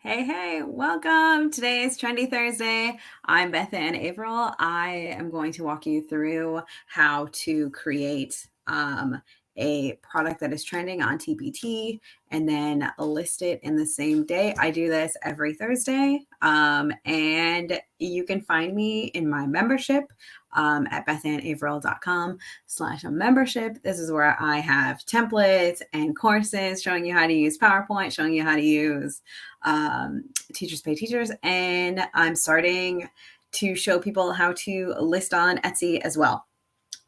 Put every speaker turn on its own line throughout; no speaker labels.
Hey, welcome. Today is Trendy Thursday. I'm Beth Ann Averill. I am going to walk you through how to create a product that is trending on TPT and then list it in the same day. I do this every Thursday, and you can find me in my membership at bethanaverill.com/membership. This is where I have templates and courses showing you how to use PowerPoint, showing you how to use Teachers Pay Teachers, and I'm starting to show people how to list on Etsy as well.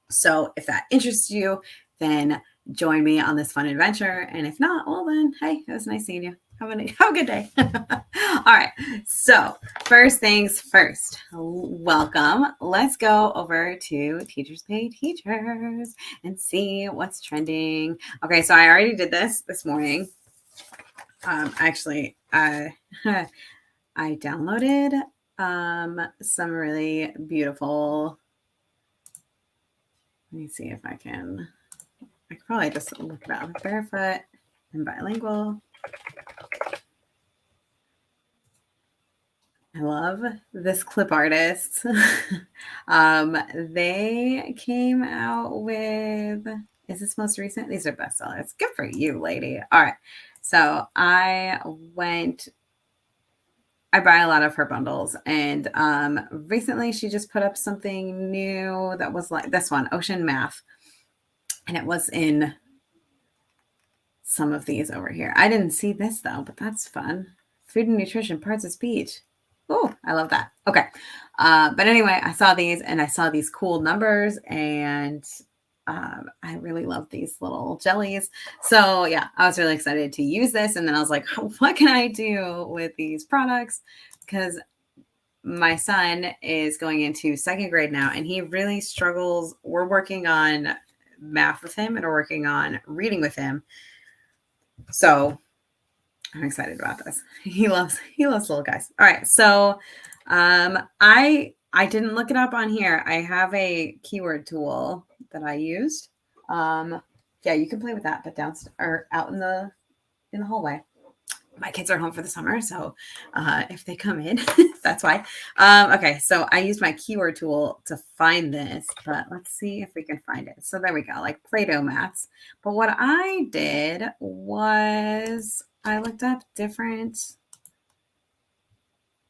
So if that interests you, then join me on this fun adventure. And if not, well then, hey, it was nice seeing you. Have a good day. All right. So first things first, welcome. Let's go over to Teachers Pay Teachers and see what's trending. Okay, so I already did this morning. Actually, I downloaded some really beautiful. Let me see if I can probably just look it up. Barefoot and bilingual. I love this clip artist. They came out with, is this most recent? These are bestsellers. Good for you, lady. All right. So I buy a lot of her bundles, and recently she just put up something new that was like this one, Ocean Math, and it was in some of these over here. I didn't see this though, but that's fun. Food and nutrition, parts of speech. Oh, I love that. Okay. But anyway, I saw these and I saw these cool numbers, and I really love these little jellies. So yeah, I was really excited to use this. And then I was like, what can I do with these products? Because my son is going into second grade now, and he really struggles. We're working on math with him and we're working on reading with him. So I'm excited about this. He loves little guys. All right. So I didn't look it up on here. I have a keyword tool that I used. Yeah, you can play with that, but downstairs or out in the hallway. My kids are home for the summer, so if they come in, that's why. Okay, so I used my keyword tool to find this, but let's see if we can find it. So there we go, like Play-Doh mats. But what I did was I looked up different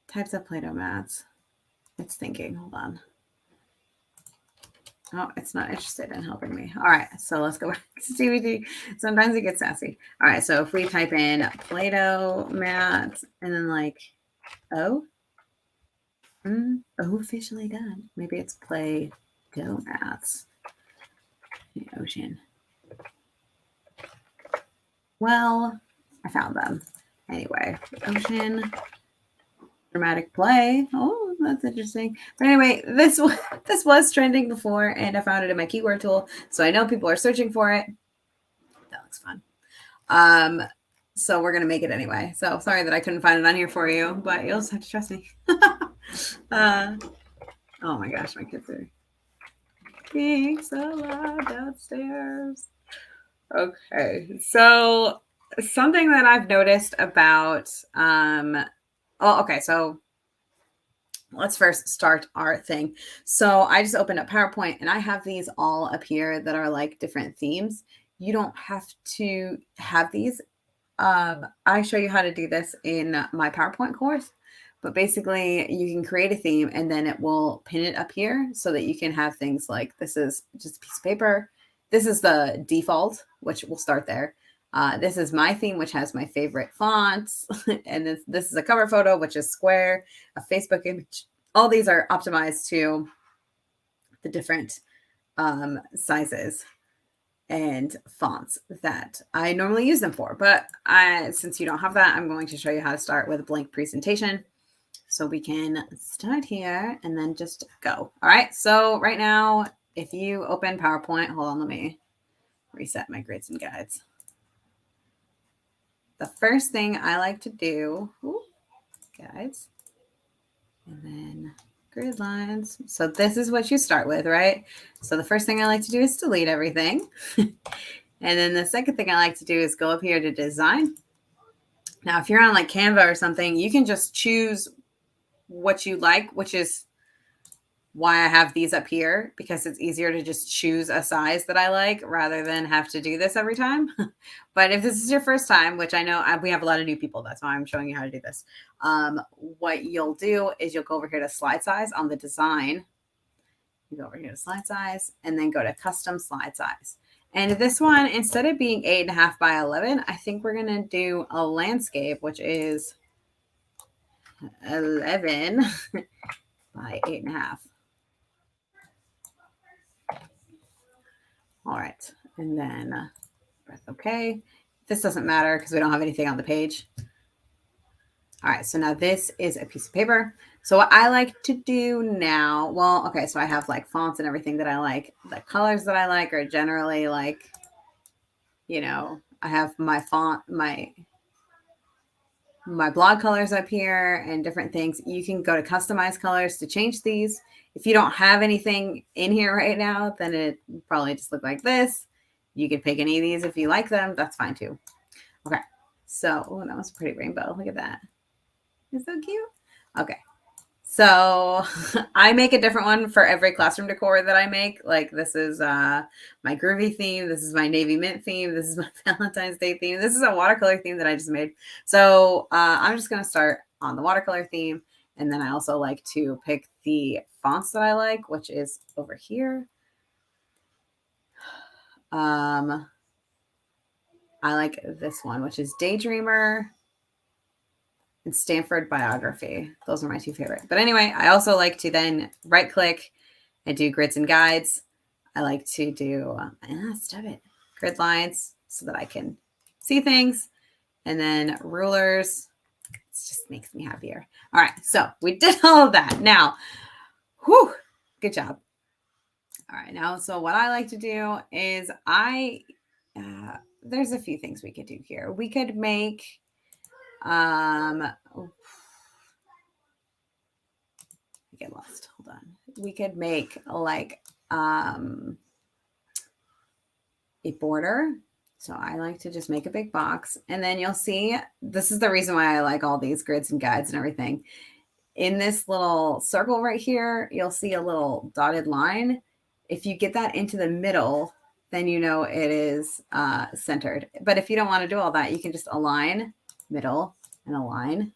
types of Play-Doh mats. It's thinking, hold on. Oh, it's not interested in helping me. All right, so let's go back to TBT. Sometimes it gets sassy. All right, so if we type in Play-Doh mats and then like, officially done. Maybe it's Play-Doh mats. The ocean. Well, I found them. Anyway, ocean, dramatic play. Oh, that's interesting. But anyway, this was trending before, and I found it in my keyword tool, so I know people are searching for it. That looks fun. So we're gonna make it anyway. So sorry that I couldn't find it on here for you, but you'll just have to trust me. Oh my gosh, my kids are being so loud downstairs. Okay, so something that I've noticed about so let's first start our thing. So I just opened up PowerPoint and I have these all up here that are like different themes. You don't have to have these. I show you how to do this in my PowerPoint course, but basically you can create a theme and then it will pin it up here so that you can have things like, this is just a piece of paper. This is the default, which we'll start there. This is my theme, which has my favorite fonts. And this is a cover photo, which is square, a Facebook image. All these are optimized to the different sizes and fonts that I normally use them for. But since you don't have that, I'm going to show you how to start with a blank presentation. So we can start here and then just go. All right. So right now, if you open PowerPoint, hold on, let me reset my grids and guides. The first thing I like to do, guides, and then grid lines. So this is what you start with, right? So the first thing I like to do is delete everything. And then the second thing I like to do is go up here to design. Now, if you're on like Canva or something, you can just choose what you like, which is why I have these up here, because it's easier to just choose a size that I like rather than have to do this every time. But if this is your first time, which I know we have a lot of new people, that's why I'm showing you how to do this. What you'll do is you'll go over here to slide size on the design. You go over here to slide size and then go to custom slide size. And this one, instead of being 8.5 by 11, I think we're going to do a landscape, which is 11 by 8.5. All right. And then press OK. This doesn't matter because we don't have anything on the page. All right. So now this is a piece of paper. So what I like to do now, well, okay, so I have like fonts and everything that I like. The colors that I like are generally like, you know, I have my font, my blog colors up here and different things. You can go to customize colors to change these. If you don't have anything in here right now, then it probably just look like this. You can pick any of these if you like them. That's fine too. Okay. So, oh, that was a pretty rainbow. Look at that. It's so cute. Okay. So I make a different one for every classroom decor that I make. Like this is my groovy theme. This is my navy mint theme. This is my Valentine's Day theme. This is a watercolor theme that I just made. So I'm just going to start on the watercolor theme. And then I also like to pick the fonts that I like, which is over here. I like this one, which is Daydreamer and Stanford Biography. Those are my two favorite. But anyway, I also like to then right click and do grids and guides. I like to do grid lines so that I can see things. And then rulers. It just makes me happier. All right. So we did all of that. Now, whew, good job. All right. Now, so what I like to do is there's a few things we could do here. We could make get lost. Hold on. We could make like a border. So I like to just make a big box. And then you'll see, this is the reason why I like all these grids and guides and everything. In this little circle right here, you'll see a little dotted line. If you get that into the middle, then you know it is centered. But if you don't want to do all that, you can just align middle and align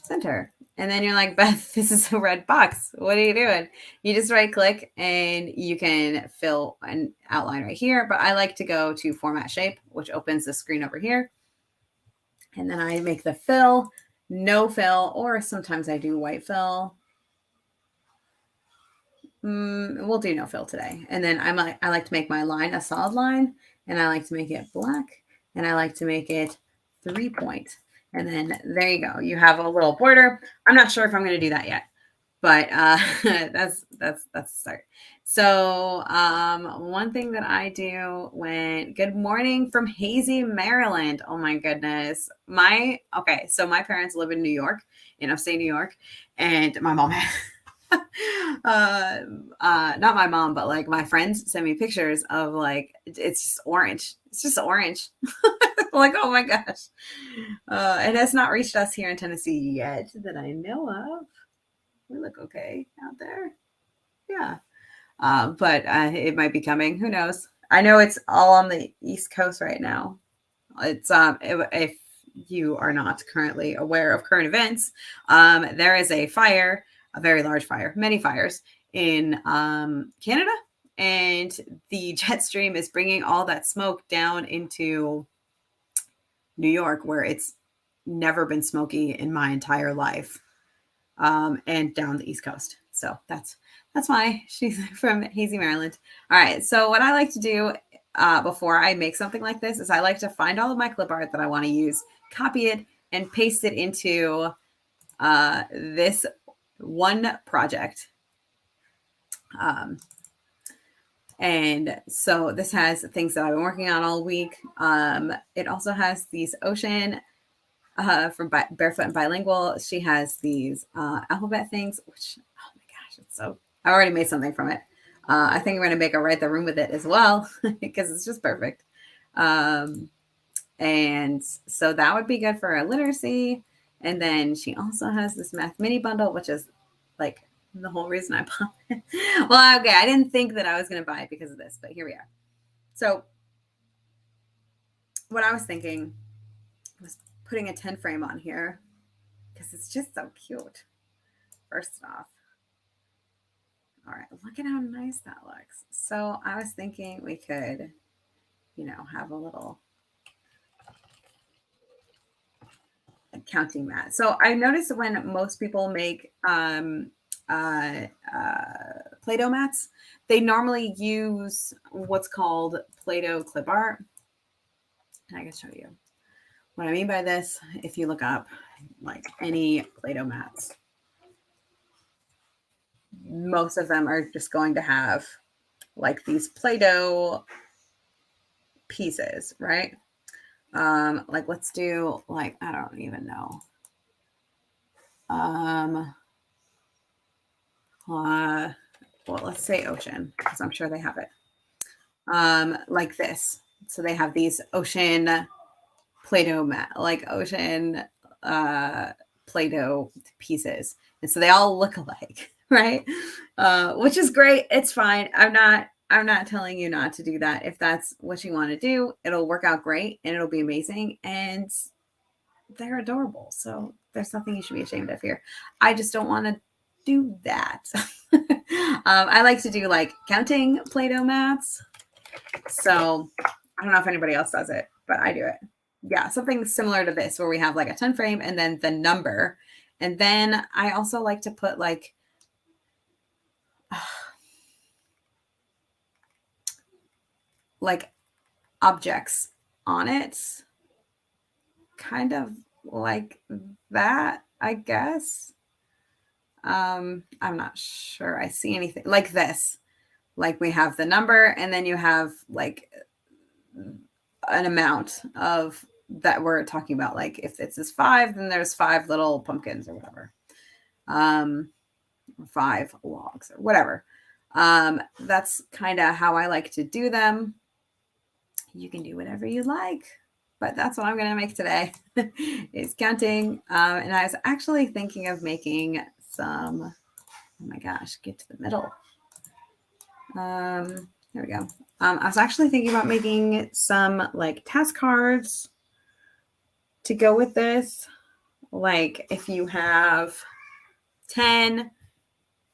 center. And then you're like, Beth, this is a red box. What are you doing? You just right click and you can fill an outline right here. But I like to go to format shape, which opens the screen over here. And then I make the fill, no fill, or sometimes I do white fill. We'll do no fill today. And then I like to make my line a solid line, and I like to make it black, and I like to make it 3-point. And then there you go. You have a little border. I'm not sure if I'm going to do that yet, but that's the start. So one thing that I do good morning from Hazy, Maryland. Oh my goodness. So my parents live in New York, in upstate New York, and my mom not my mom, but like my friends send me pictures of like, it's just orange. It's just orange. Like, oh my gosh. It has not reached us here in Tennessee yet that I know of. We look okay out there. Yeah. But it might be coming. Who knows? I know it's all on the East Coast right now. It's if you are not currently aware of current events, there is a fire, a very large fire, many fires in Canada, and the jet stream is bringing all that smoke down into New York, where it's never been smoky in my entire life, and down the East Coast. So that's why she's from Hazy, Maryland. All right. So what I like to do before I make something like this is I like to find all of my clip art that I want to use, copy it, and paste it into this one project. And so this has things that I've been working on all week. It also has these Ocean from Barefoot and Bilingual. She has these alphabet things, which, oh my gosh, it's so, I already made something from it. I think I'm going to make a Write the Room with it as well, because it's just perfect. And so that would be good for her literacy. And then she also has this math mini bundle, which is like the whole reason I bought it. Well, okay, I didn't think that I was going to buy it because of this, but here we are. So what I was thinking was putting a 10 frame on here because it's just so cute. First off. All right, look at how nice that looks. So I was thinking we could, have a little counting mat. So I noticed when most people make Play-Doh mats, they normally use what's called Play-Doh clip art. And I can show you what I mean by this. If you look up like any Play-Doh mats, most of them are just going to have like these Play-Doh pieces, right? Like let's do like, I don't even know. Well, let's say ocean, because I'm sure they have it. Like this. So they have these ocean Play-Doh mat, like ocean Play-Doh pieces. And so they all look alike, right? Which is great. It's fine. I'm not telling you not to do that. If that's what you want to do, it'll work out great and it'll be amazing. And they're adorable. So there's nothing you should be ashamed of here. I just don't want to do that. I like to do like counting Play-Doh mats. So I don't know if anybody else does it, but I do it. Yeah, something similar to this where we have like a 10 frame and then the number. And then I also like to put like objects on it. Kind of like that, I guess. I'm not sure I see anything like this. Like we have the number and then you have like an amount of that we're talking about. Like if this is 5, then there's 5 little pumpkins or whatever. 5 logs or whatever. That's kind of how I like to do them. You can do whatever you like, but that's what I'm going to make today is counting. And I was actually thinking of making some, oh my gosh, get to the middle. There we go. I was actually thinking about making some like task cards to go with this. Like if you have 10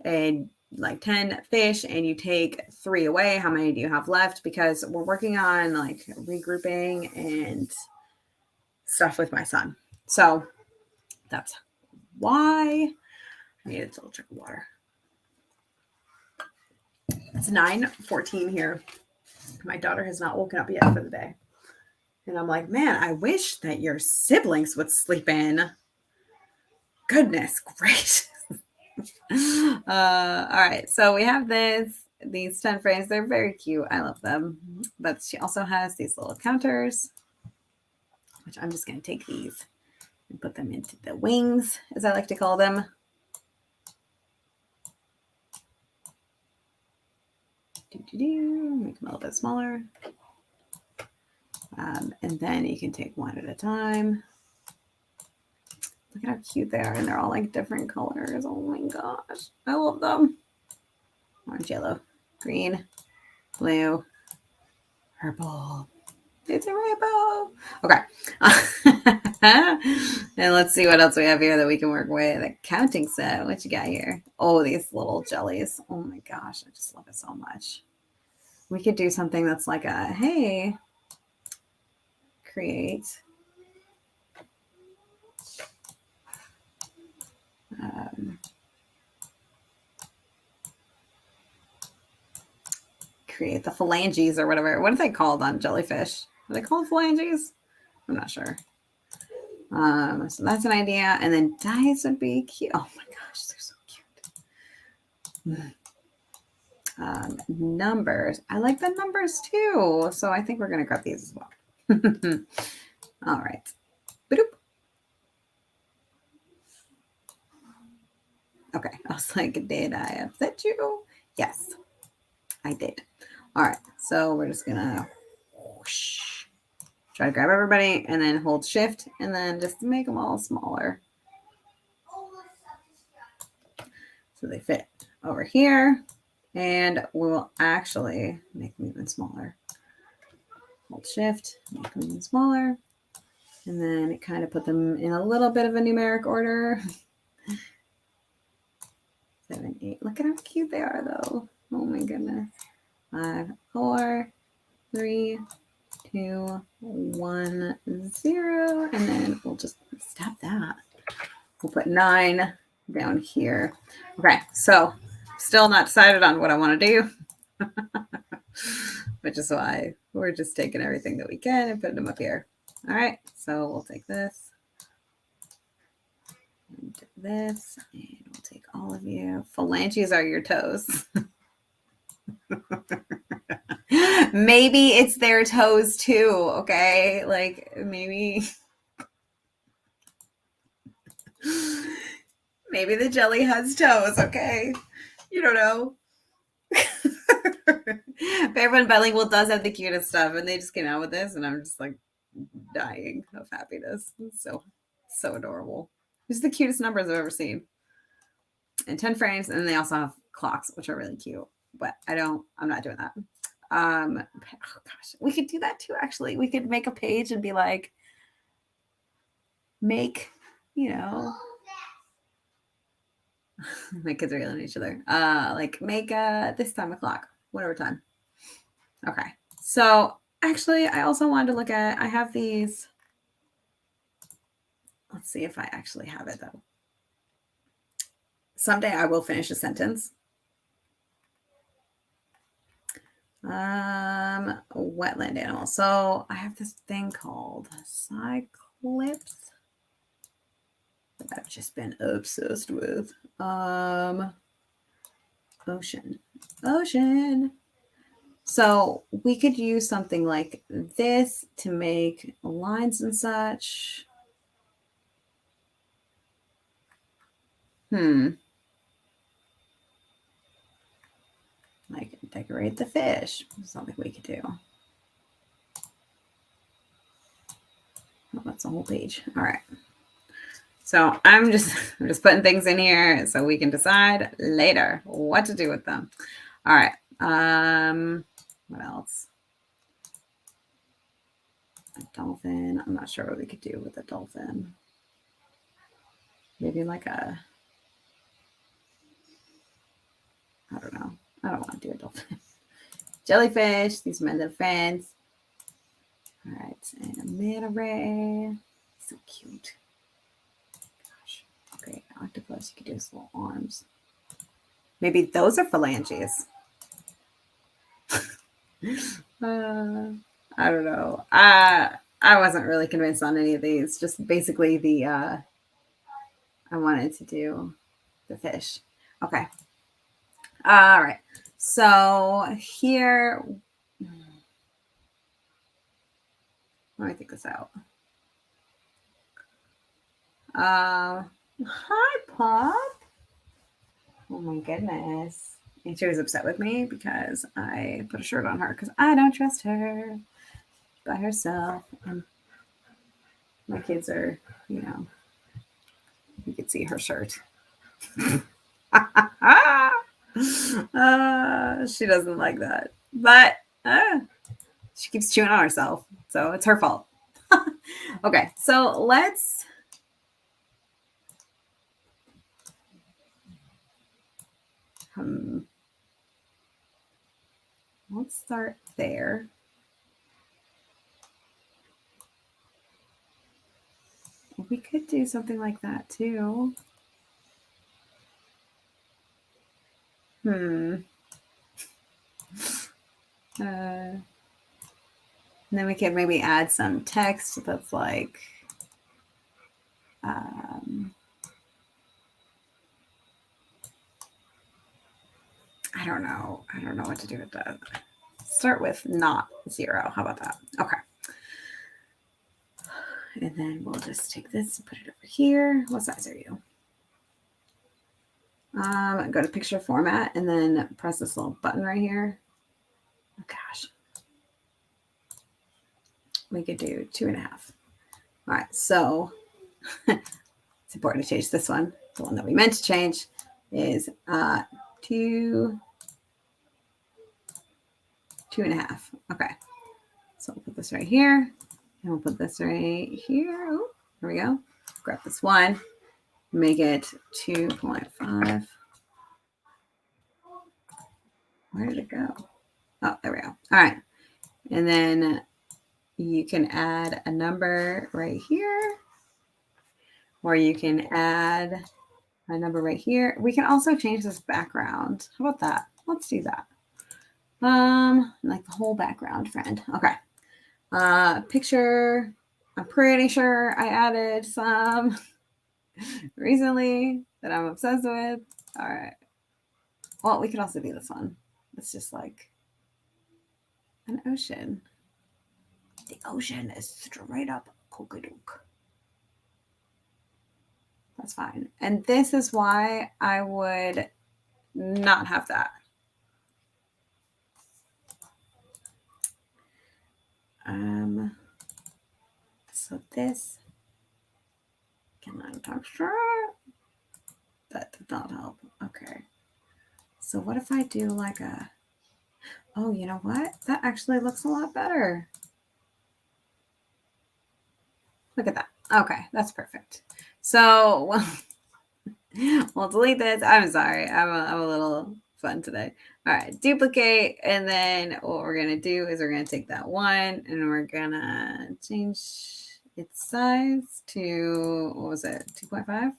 and like 10 fish and you take 3 away, how many do you have left? Because we're working on like regrouping and stuff with my son. So that's why I need a little drink of water. It's 9:14 here. My daughter has not woken up yet for the day. And I'm like, man, I wish that your siblings would sleep in. Goodness gracious. All right. So we have these 10 frames. They're very cute. I love them. But she also has these little counters, which I'm just going to take these and put them into the wings, as I like to call them. Make them a little bit smaller. And then you can take one at a time. Look at how cute they are. And they're all like different colors. Oh my gosh. I love them. Orange, yellow, green, blue, purple. It's a rainbow. Okay. And let's see what else we have here that we can work with. A counting set. What you got here? Oh, these little jellies. Oh my gosh. I just love it so much. We could do something that's like a, hey, create. Create the phalanges or whatever. What are they called on jellyfish? Are they called phalanges? I'm not sure. So that's an idea. And then dice would be cute. Oh my gosh, they're so cute. Numbers. I like the numbers too. So I think we're going to grab these as well. All right. Boop. Okay. I was like, did I upset you? Yes, I did. All right. So we're just going to whoosh. Try to grab everybody and then hold shift and then just make them all smaller. So they fit over here, and we'll actually make them even smaller. Hold shift, make them even smaller, and then kind of put them in a little bit of a numeric order. 7, 8. Look at how cute they are, though. Oh my goodness. 5, 4, 3, 2, 1, 0, and then we'll just stop that. We'll put 9 down here. Okay, so still not decided on what I want to do, which is why we're just taking everything that we can and putting them up here. All right, so we'll take this and this, and we'll take all of you. Phalanges are your toes. Maybe it's their toes too, okay? Like maybe the jelly has toes, okay? You don't know. Barefoot Bilingual does have the cutest stuff, and they just came out with this, and I'm just like dying of happiness. It's so adorable. These are the cutest numbers I've ever seen. And 10 frames, and then they also have clocks, which are really cute. But I'm not doing that. Oh gosh, we could do that too, actually. We could make a page and be like, make, my kids are yelling at each other. Like make this time o'clock, whatever time. Okay. So actually, I also wanted to look at, I have these. Let's see if I actually have it though. Someday I will finish a sentence. Wetland animal. So I have this thing called Cyclips that I've just been obsessed with. Ocean. So we could use something like this to make lines and such. Like decorate the fish. Something we could do. Oh, that's a whole page. All right. So I'm just putting things in here so we can decide later what to do with them. All right. What else? A dolphin. I'm not sure what we could do with a dolphin. Maybe like I don't know. I don't want to do a dolphin. Jellyfish. These men are fans. All right. And a manta ray. So cute. Gosh. Okay. Octopus. You could do his little arms. Maybe those are phalanges. I don't know. I wasn't really convinced on any of these. Just basically I wanted to do the fish. Okay. All right. So here, let me think this out. Hi, Pop. Oh my goodness. And she was upset with me because I put a shirt on her because I don't trust her by herself. And my kids are, you could see her shirt. She doesn't like that. But she keeps chewing on herself. So it's her fault. Okay, so let's start there. We could do something like that too. And then we could maybe add some text that's like, I don't know. I don't know what to do with that. Start with not 0. How about that? Okay. And then we'll just take this and put it over here. What size are you? Go to picture format and then press this little button right here. Oh, gosh. we could do 2.5. All right, so it's important to change this one. The one that we meant to change is 2.5. Okay, so we'll put this right here, and we'll put this right here. Oh, here we go. Grab this one, make it 2.5. Where did it go? Oh, there we go. All right, and then you can add a number right here, or you can add a number right here. We can also change this background. How about that? Let's do that. Like the whole background, friend. Okay. Picture. I'm pretty sure I added some recently that I'm obsessed with. All right. Well, we could also do this one. It's just like an ocean. The ocean is straight up Cokadook. That's fine. And this is why I would not have that. So this cannot texture. That did not help. Okay. So what if I do like a, oh, you know what? That actually looks a lot better. Look at that. Okay, that's perfect. So we'll delete this. I'm sorry. I'm a little fun today. All right, duplicate. And then what we're going to do is we're going to take that one and we're going to change its size to, what was it, 2.5?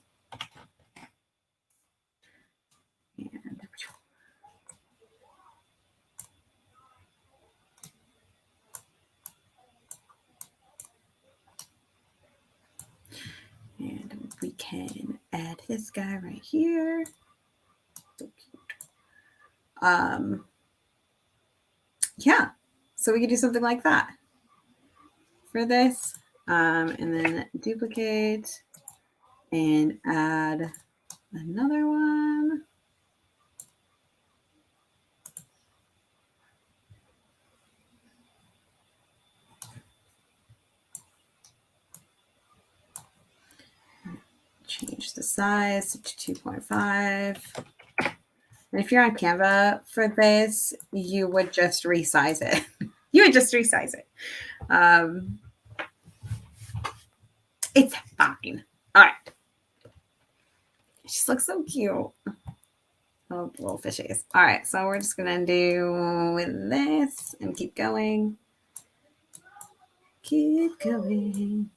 And we can add this guy right here. So cute. Yeah, so we could do something like that for this. And then duplicate and add another one. Change the size to 2.5. And if you're on Canva for this, you would just resize it. You would just resize it. It's fine. All right. She just looks so cute. Oh, little fishies. All right, so we're just gonna do this and keep going. Keep going.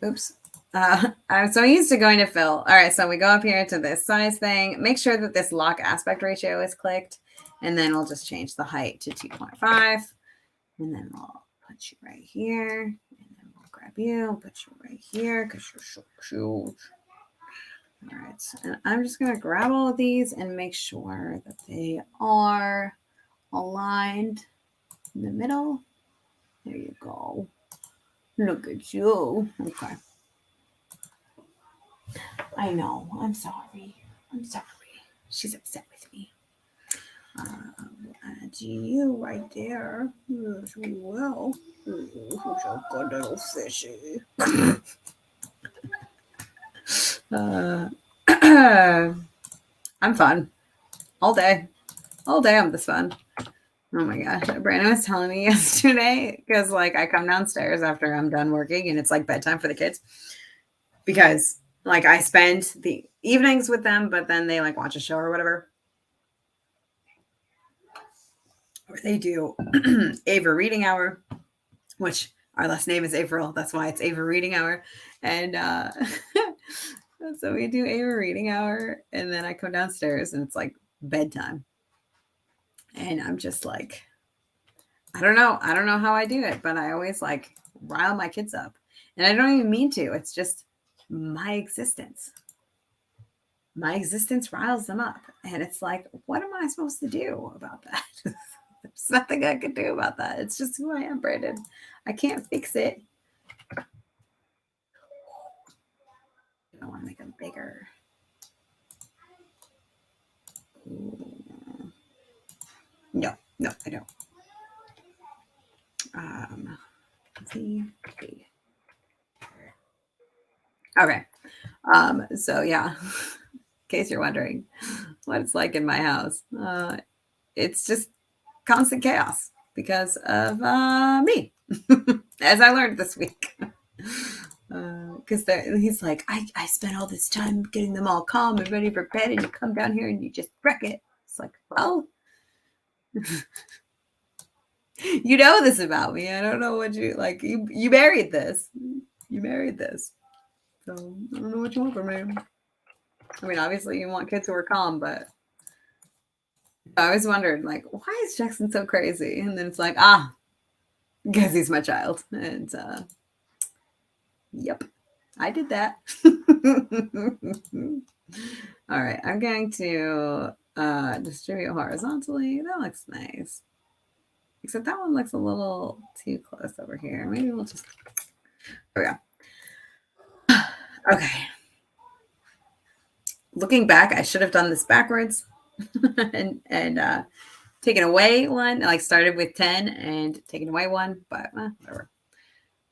Oops. I'm so used to going to fill. All right, so we go up here to this size thing. Make sure that this lock aspect ratio is clicked, and then we'll just change the height to 2.5. And then we'll put you right here. And then we'll grab you and put you right here because you're so cute. All right, and I'm just going to grab all of these and make sure that they are aligned in the middle. There you go. Look at you. Okay. I know. I'm sorry. I'm sorry. She's upset with me. Add you right there. Yes, we will. Ooh, who's a good little fishy. I'm fun. All day. All day I'm this fun. Oh my gosh. Brandon was telling me yesterday because like I come downstairs after I'm done working and it's like bedtime for the kids. Because like I spend the evenings with them, but then they like watch a show or whatever. Or they do Ava reading hour, which our last name is April. That's why it's Ava reading hour. And so we do Ava reading hour. And then I come downstairs and it's like bedtime. And I'm just like, I don't know how I do it, but I always like rile my kids up. And I don't even mean to. It's just my existence. My existence riles them up. And it's like, what am I supposed to do about that? There's nothing I can do about that. It's just who I am, Brandon. I can't fix it. I want to make them bigger. Ooh. No, I don't. Let's see. Okay. So yeah, in case you're wondering what it's like in my house, it's just constant chaos because of me, as I learned this week. Because he's like, I spent all this time getting them all calm and ready for bed, and you come down here and you just wreck it. It's like, well, you know this about me. I don't know what you like. You married this. You married this. So I don't know what you want from me. I mean, obviously you want kids who are calm, but I always wondered, like, why is Jackson so crazy? And then it's like, because he's my child. And yep, I did that. All right, I'm going to distribute horizontally. That looks nice. Except that one looks a little too close over here. Maybe we'll just, there we go. Okay. Looking back, I should have done this backwards and taken away one, like started with 10 and taken away one, but whatever.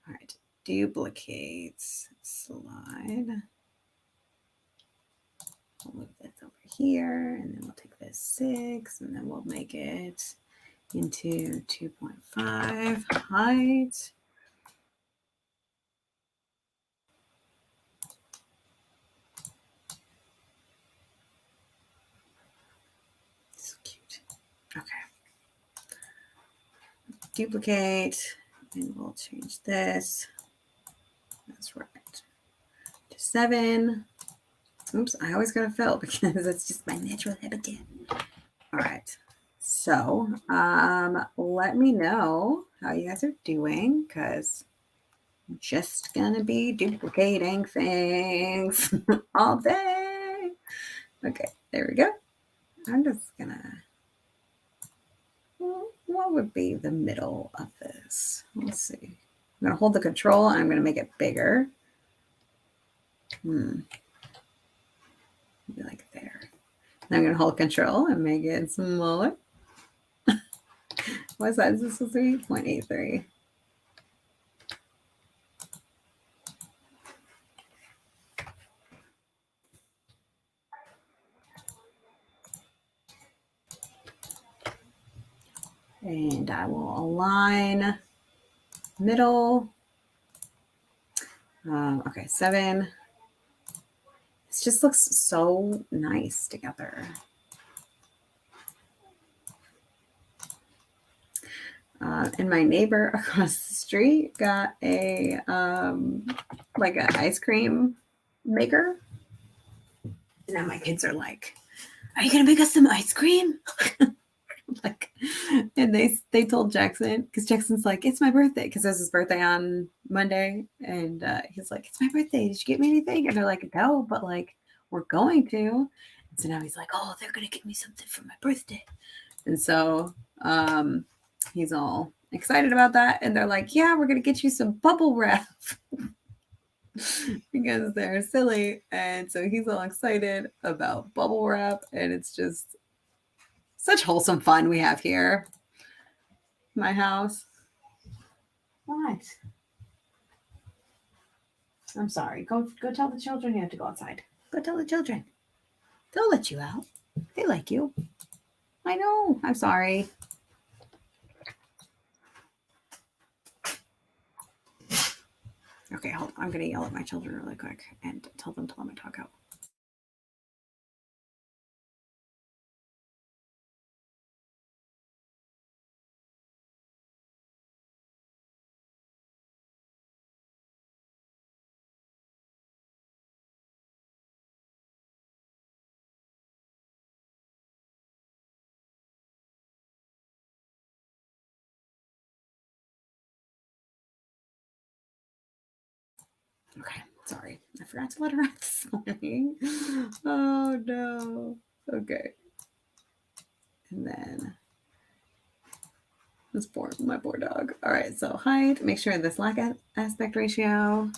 All right, duplicate, slide. We'll move this over here, and then we'll take this 6, and then we'll make it into 2.5 height. So cute. Okay. Duplicate, and we'll change this. That's right. To 7. Oops, I always gotta fill because it's just my natural habitat. All right. So let me know how you guys are doing, because I'm just gonna be duplicating things all day. Okay, there we go. I'm just gonna, what would be the middle of this? Let's see. I'm gonna hold the control and I'm gonna make it bigger. Maybe like there. I'm gonna hold control and make it smaller. What size is this supposed to be? 0.83. And I will align middle. Okay, 7. This just looks so nice together. And my neighbor across the street got a like an ice cream maker. And now my kids are like, "Are you gonna make us some ice cream?" Like, and they told Jackson, because Jackson's like, "It's my birthday," because it was his birthday on Monday, and he's like, "It's my birthday. Did you get me anything?" And they're like, "No, but like we're going to." And so now he's like, "Oh, they're gonna get me something for my birthday," and so he's all excited about that, and they're like, "Yeah, we're gonna get you some bubble wrap." Because they're silly, and so he's all excited about bubble wrap, and it's just such wholesome fun we have here. My house. What? I'm sorry. Go tell the children you have to go outside. Go tell the children. They'll let you out. They like you. I know. I'm sorry. Okay, hold on. I'm going to yell at my children really quick and tell them to let my dog out. Okay, sorry. I forgot to let her out this morning. Oh, no. Okay. And then my poor dog. All right, so height, make sure this lack aspect ratio,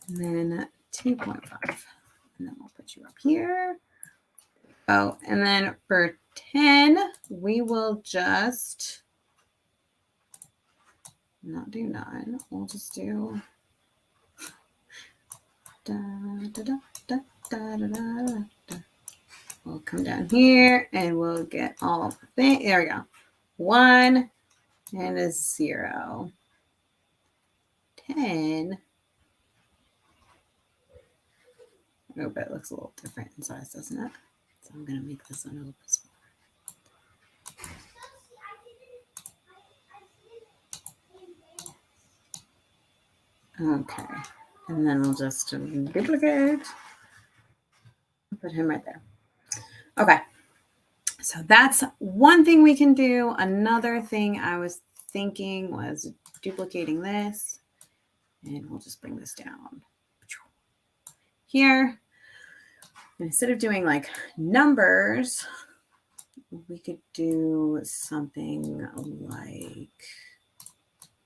and then 2.5. And then we'll put you up here. Oh, and then for 10, we will just not do 9. We'll just do da, da, da, da, da, da, da, da. We'll come down here and we'll get all the things. There we go. 1 and a 0. 10. Oh, but it looks a little different in size, doesn't it? So I'm going to make this one a little bit smaller. Okay, and then we'll just duplicate. Put him right there. Okay, so that's one thing we can do. Another thing I was thinking was duplicating this, and we'll just bring this down here. And instead of doing like numbers, we could do something like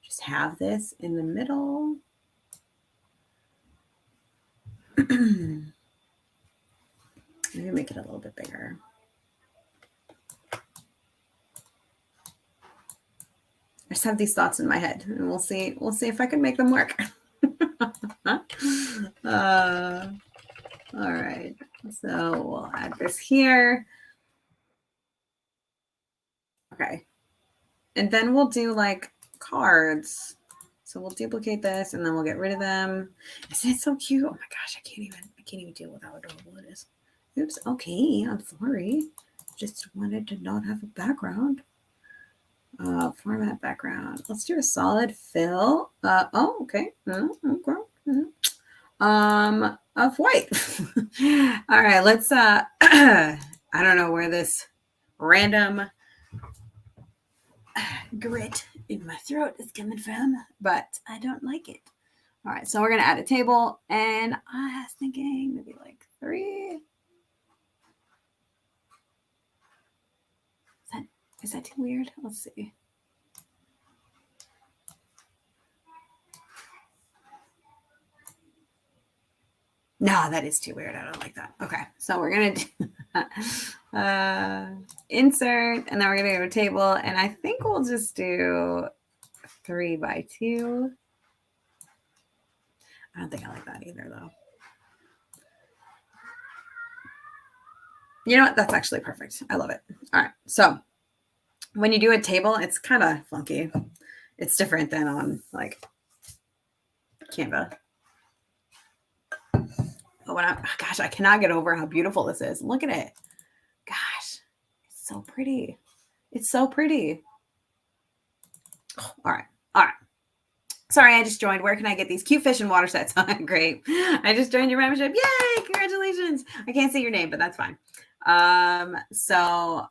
just have this in the middle. Maybe make it a little bit bigger. I just have these thoughts in my head, and we'll see if I can make them work. All right, so we'll add this here. Okay, and then we'll do like cards. So we'll duplicate this, and then we'll get rid of them. Isn't it so cute? Oh my gosh, I can't even deal with how adorable it is. Oops. Okay, I'm sorry. Just wanted to not have a background. Format background. Let's do a solid fill. Oh, okay. Of white. All right, let's I don't know where this random grit in my throat is coming from, but I don't like it. All right, so we're gonna add a table, and I was thinking maybe like 3. Is that too weird? Let's see. No, that is too weird. I don't like that. Okay, so we're gonna do insert, and then we're gonna go to table, and I think we'll just do 3 by 2. I don't think I like that either, though. You know what? That's actually perfect. I love it. All right, so when you do a table, it's kind of funky. It's different than on like Canva. Oh, gosh, I cannot get over how beautiful this is. Look at it. Gosh, it's so pretty. It's so pretty. Oh, all right. Sorry, I just joined. Where can I get these cute fish and water sets? Great. I just joined your membership. Yay! Congratulations. I can't say your name, but that's fine. So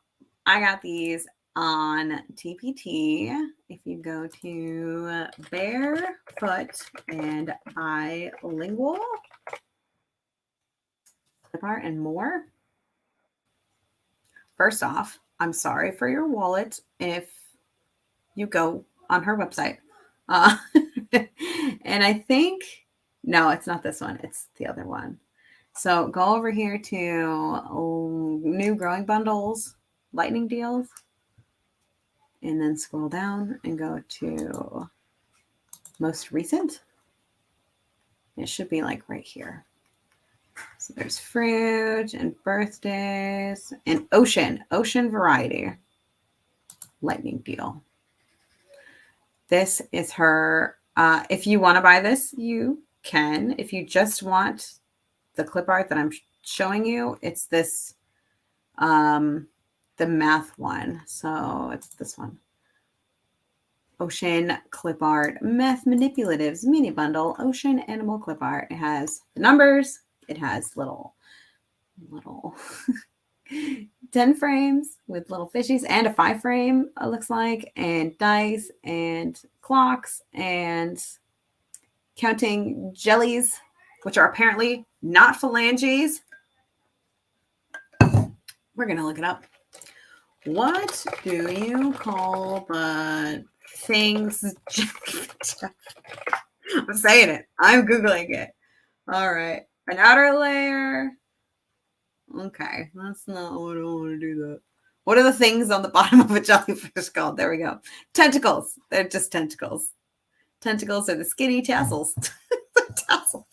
I got these on TPT. If you go to Barefoot and Bilingual, clip art and more. First off, I'm sorry for your wallet if you go on her website. And I think, no, it's not this one. It's the other one. So go over here to new growing bundles, lightning deals, and then scroll down and go to most recent. It should be like right here. So there's fruit and birthdays and ocean variety lightning deal. This is her. If you want to buy this, you can. If you just want the clip art that I'm showing you, it's this, the math one. So it's this one. Ocean clip art, math manipulatives mini bundle, ocean animal clip art. It has the numbers. It has little 10 frames with little fishies and a 5 frame, it looks like, and dice and clocks and counting jellies, which are apparently not phalanges. We're going to look it up. What do you call the things? I'm saying it. I'm Googling it. All right. An outer layer. Okay, that's not what I want to do that. What are the things on the bottom of a jellyfish called? There we go. Tentacles. They're just tentacles. Tentacles are the skinny tassels. Tassels.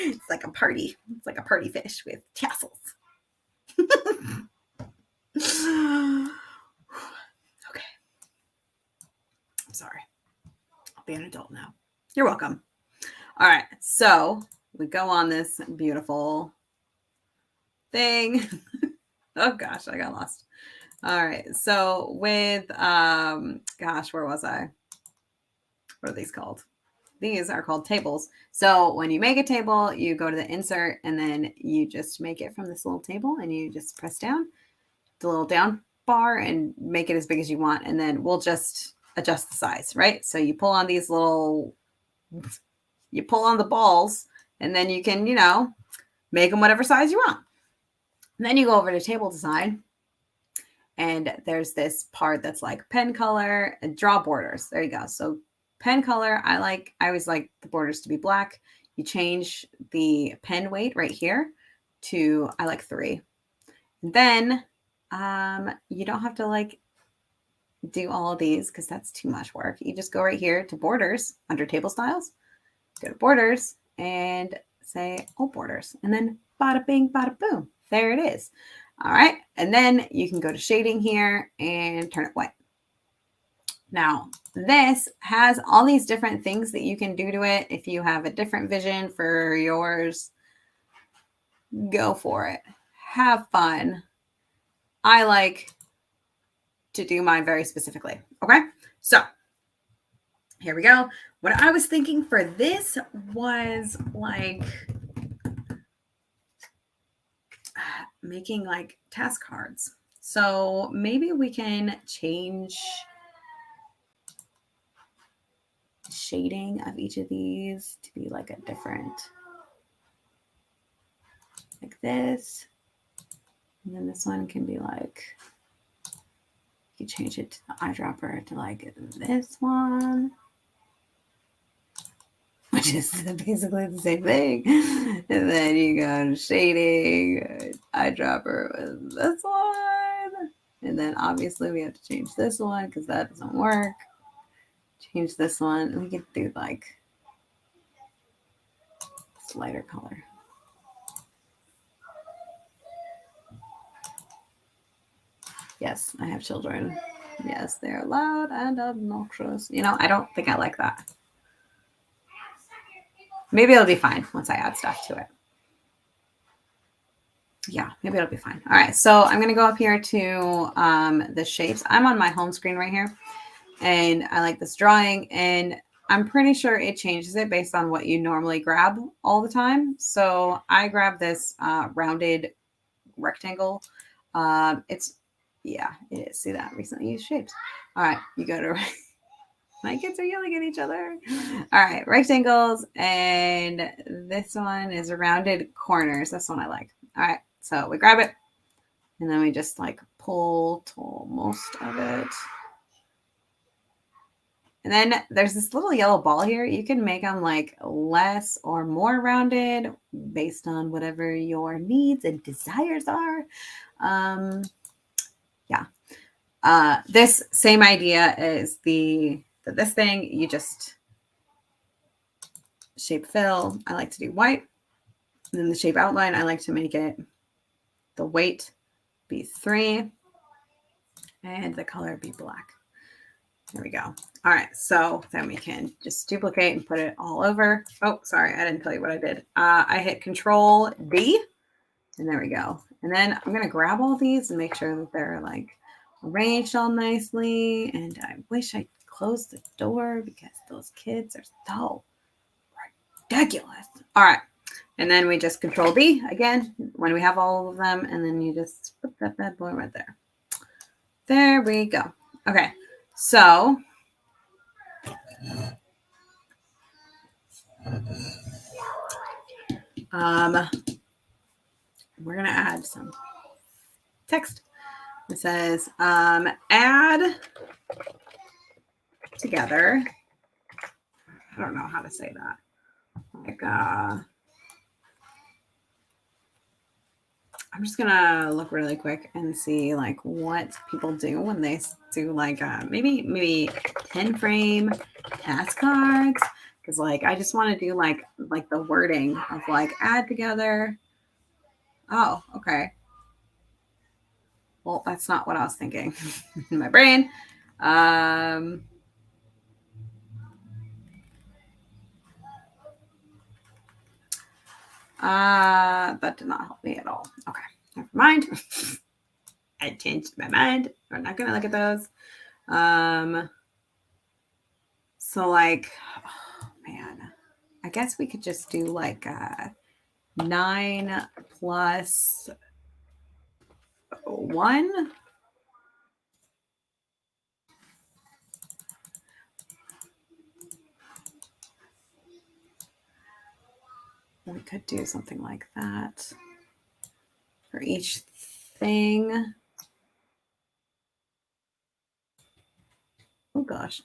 It's like a party. It's like a party fish with tassels. Okay. I'm sorry. I'll be an adult now. You're welcome. All right. So we go on this beautiful thing. Oh gosh, I got lost. All right. So with gosh, where was I? What are these called? These are called tables. So when you make a table, you go to the insert and then you just make it from this little table and you just press down the little down bar and make it as big as you want. And then we'll just adjust the size, right? So you pull on these little, you pull on the balls and then you can, make them whatever size you want. And then you go over to table design and there's this part that's like pen color and draw borders. There you go. So pen color, I always like the borders to be black. You change the pen weight right here to, I like 3. And then you don't have to do all of these because that's too much work. You just go right here to borders under table styles, go to borders and say all borders. And then bada bing, bada boom. There it is. All right. And then you can go to shading here and turn it white. Now, this has all these different things that you can do to it. If you have a different vision for yours, go for it. Have fun. I like to do mine very specifically. Okay. So here we go. What I was thinking for this was making task cards. So maybe we can change shading of each of these to be a different, like this. And then this one can be you change it to the eyedropper to this one, which is basically the same thing. And then you go to shading, eyedropper with this one. And then obviously we have to change this one because that doesn't work. Change this one. We could do this lighter color. Yes, I have children. Yes, they're loud and obnoxious. I don't think I like that. Maybe it'll be fine once I add stuff to it. Yeah, maybe it'll be fine. All right, so I'm going to go up here to the shapes. I'm on my home screen right here, and I like this drawing, and I'm pretty sure it changes it based on what you normally grab all the time. So I grab this rounded rectangle. Yeah, it is. See that? Recently used shapes. All right, you go to my kids are yelling at each other. All right, rectangles, and this one is rounded corners. That's one I like. All right, so we grab it, and then we just pull to most of it. And then there's this little yellow ball here. You can make them less or more rounded based on whatever your needs and desires are. Yeah. This same idea is this thing. You just shape fill. I like to do white. And then the shape outline, I like to make it the weight be 3 and the color be black. There we go. All right, so then we can just duplicate and put it all over. Oh, sorry, I didn't tell you what I did. I hit Control D, and there we go. And then I'm gonna grab all these and make sure that they're arranged all nicely. And I wish I closed the door because those kids are so ridiculous. All right, and then we just Control D again when we have all of them, and then you just put that bad boy right there. There we go. Okay, so we're gonna add some text. It says add together. I don't know how to say that. I I'm just gonna look really quick and see like what people do when they do like maybe 10 frame task cards, because like I just want to do like the wording of like add together. Oh, okay. Well, that's not what I was thinking in my brain. That did not help me at all. Okay, never mind. I changed my mind. We're not gonna look at those. So like, oh man, I guess we could just do like 9 plus 1. We could do something like that for each thing. Oh gosh.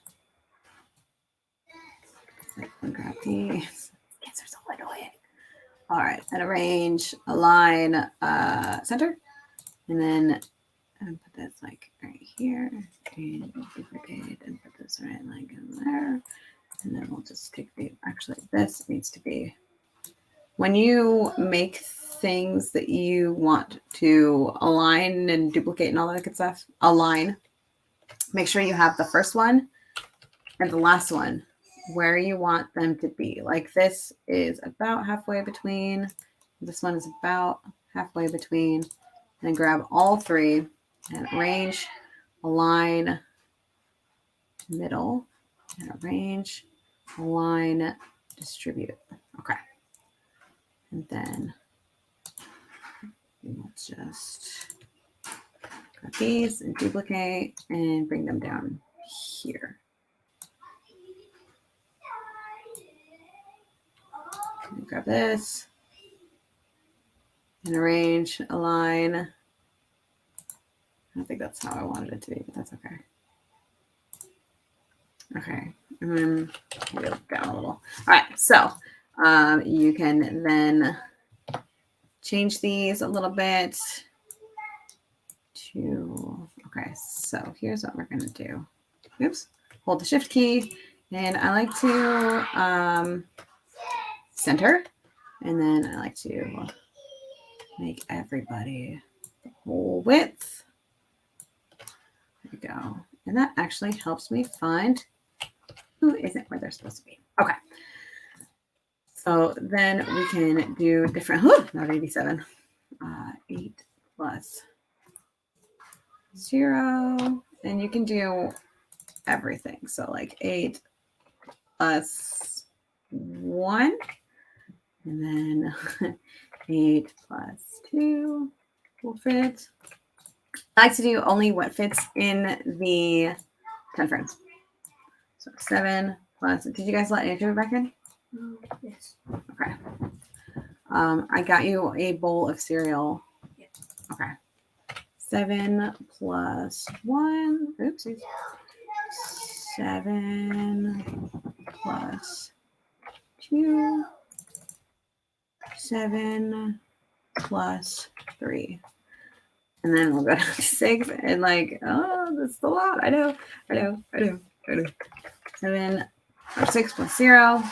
Grab these. Kids are so annoying. All right, and arrange, align, center, and then put this like right here, and duplicate, and put this right like in there, and then we'll just take the. Actually, this needs to be. When you make things that you want to align and duplicate and all that good stuff, align. Make sure you have the first one and the last one where you want them to be. Like this is about halfway between. This one is about halfway between. And then grab all 3 and arrange, align, middle, and arrange, align, distribute. Okay. And then we'll just grab these and duplicate and bring them down here. Grab this and arrange, align. I don't think that's how I wanted it to be, but that's okay. Okay, and then maybe down a little. All right, so you can then change these a little bit to, okay, so here's what we're going to do. Oops, hold the shift key, and I like to center, and then I like to make everybody the whole width. There we go. And that actually helps me find who isn't where they're supposed to be. Okay. So then we can do different, not 87, 8 plus 0. And you can do everything. So like 8 plus 1. And then 8 plus 2 will fit. I like to do only what fits in the 10 frames. So 7 plus, did you guys let Andrew back in?
Yes.
Okay. I got you a bowl of cereal.
Yeah.
Okay. 7 plus 1. Oopsies. 7 plus 2. 7 plus 3. And then we'll go down to 6 and like, oh, that's a lot. I know. 7 or 6 plus 0.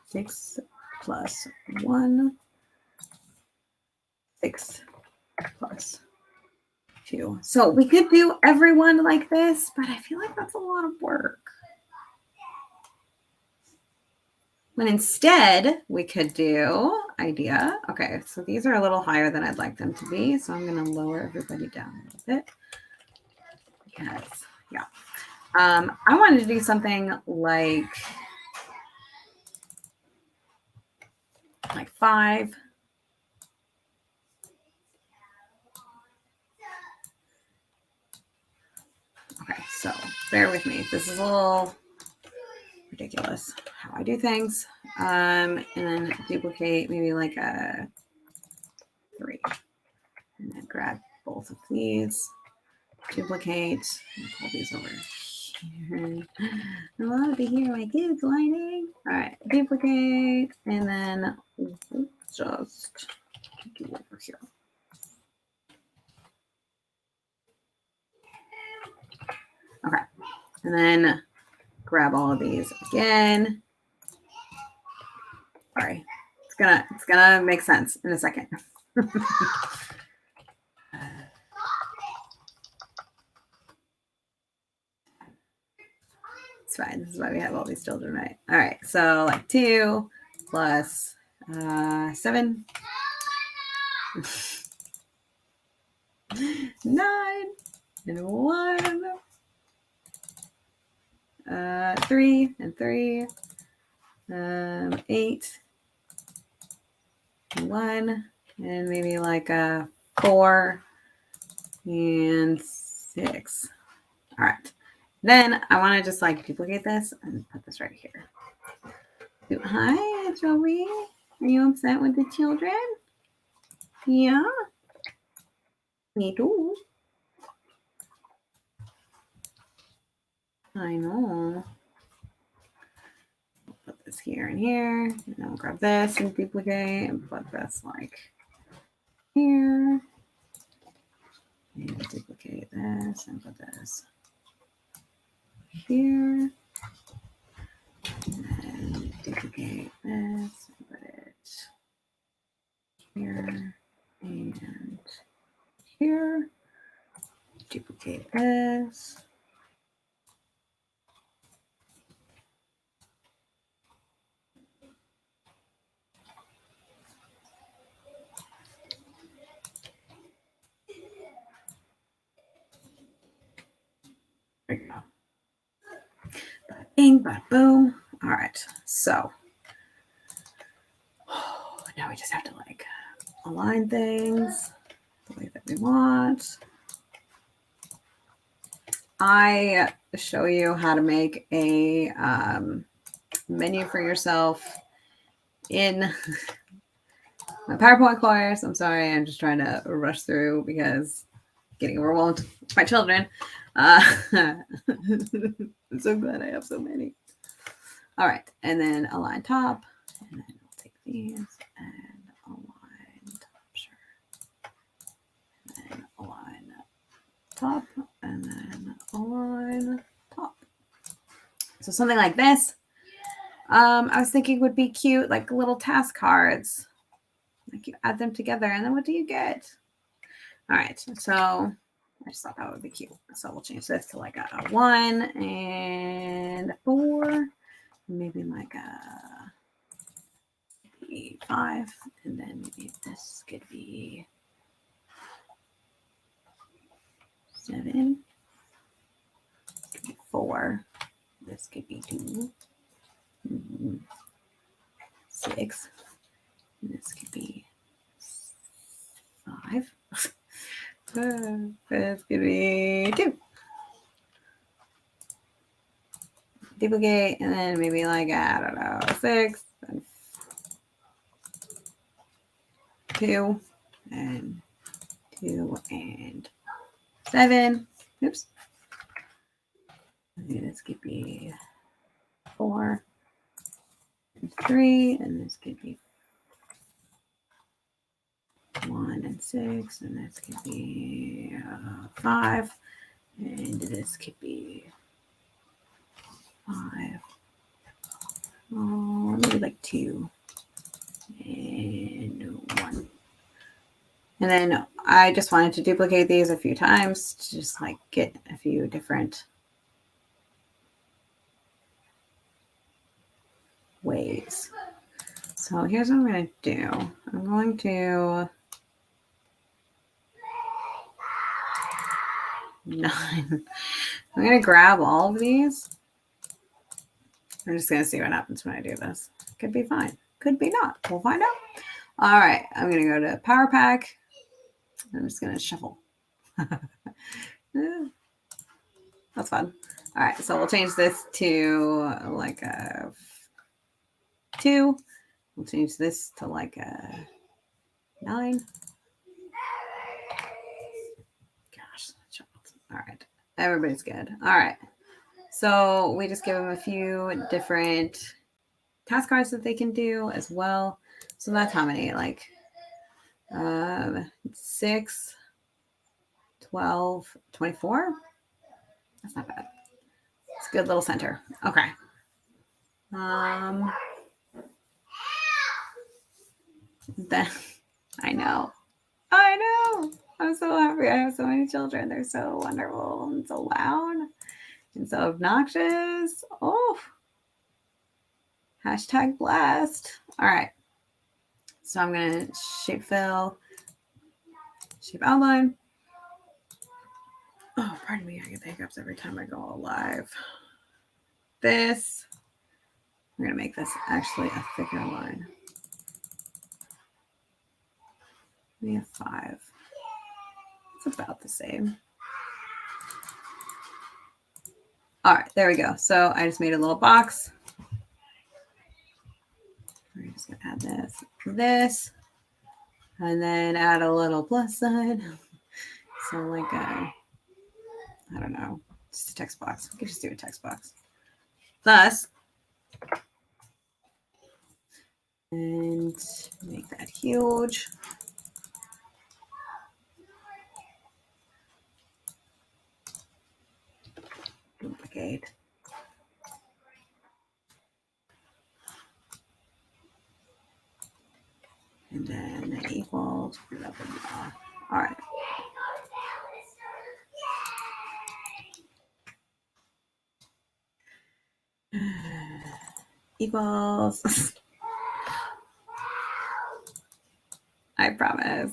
6 plus 1. 6 plus 2. So we could do everyone like this, but I feel like that's a lot of work. When instead we could do idea. Okay, so these are a little higher than I'd like them to be. So I'm going to lower everybody down a little bit. Because, yeah. I wanted to do something like 5. Okay, so bear with me. This is a little ridiculous how I do things. And then duplicate maybe like a 3. And then grab both of these. Duplicate and pull these over here. I love to hear my kids whining. All right, duplicate and then just do over here? Okay. And then grab all of these again. Sorry. It's gonna make sense in a second. It's fine. This is why we have all these children, right? All right. So like 2 plus 7. 9 and 1. 3 and 3. 8 and 1. And maybe like a 4 and 6. All right. Then I want to just like duplicate this and put this right here. Hi, Joey. Are you upset with the children? Yeah. Me too. I know. I'll put this here and here. And then we'll grab this and duplicate and put this like here. And duplicate this and put this here. And duplicate this and put it here and here. Duplicate this. There you go. Bing, bada boom. All right. So now we just have to like align things the way that we want. I show you how to make a menu for yourself in my PowerPoint course. I'm sorry, I'm just trying to rush through because getting overwhelmed with my children. I'm so glad I have so many. All right, and then align top, and then I'll take these and align top, sure. And then align top, and then align top. So something like this. I was thinking would be cute, like little task cards. Like you add them together, and then what do you get? All right, so I just thought that would be cute. So we'll change this to like a 1 and 4. Maybe like a 5. And then maybe this could be 7. This could be 4. This could be 2. 6. And this could be 5. This could be 2. Duplicate, and then maybe like, I don't know, 6 and 2 and 2 and 7. Oops. Maybe this could be 4 and 3, and this could be 1 and 6, and this could be 5, and this could be 5. Oh, maybe like 2 and 1. And then I just wanted to duplicate these a few times to just like get a few different ways. So here's what I'm going to do. I'm going to 9. I'm going to grab all of these. I'm just going to see what happens when I do this. Could be fine. Could be not. We'll find out. All right. I'm going to go to Power Pack. I'm just going to shuffle. That's fun. All right. So we'll change this to like a 2. We'll change this to like a 9. Gosh. All right. Everybody's good. All right. So we just give them a few different task cards that they can do as well. So that's how many, like 6, 12, 24. That's not bad. It's a good little center. Okay. Then I know. I'm so happy I have so many children. They're so wonderful and so loud and so obnoxious. Oh, hashtag blessed. All right. So I'm going to shape fill, shape outline. Oh, pardon me. I get the hiccups every time I go live. This, we're going to make this actually a thicker line. We have 5. It's about the same. All right, there we go. So I just made a little box. We're just going to add this, and then add a little plus sign. So like a, I don't know, just a text box. We could just do a text box. Thus, and make that huge. Duplicate. And then equals, blah, blah, blah. All right. Equals. I promise.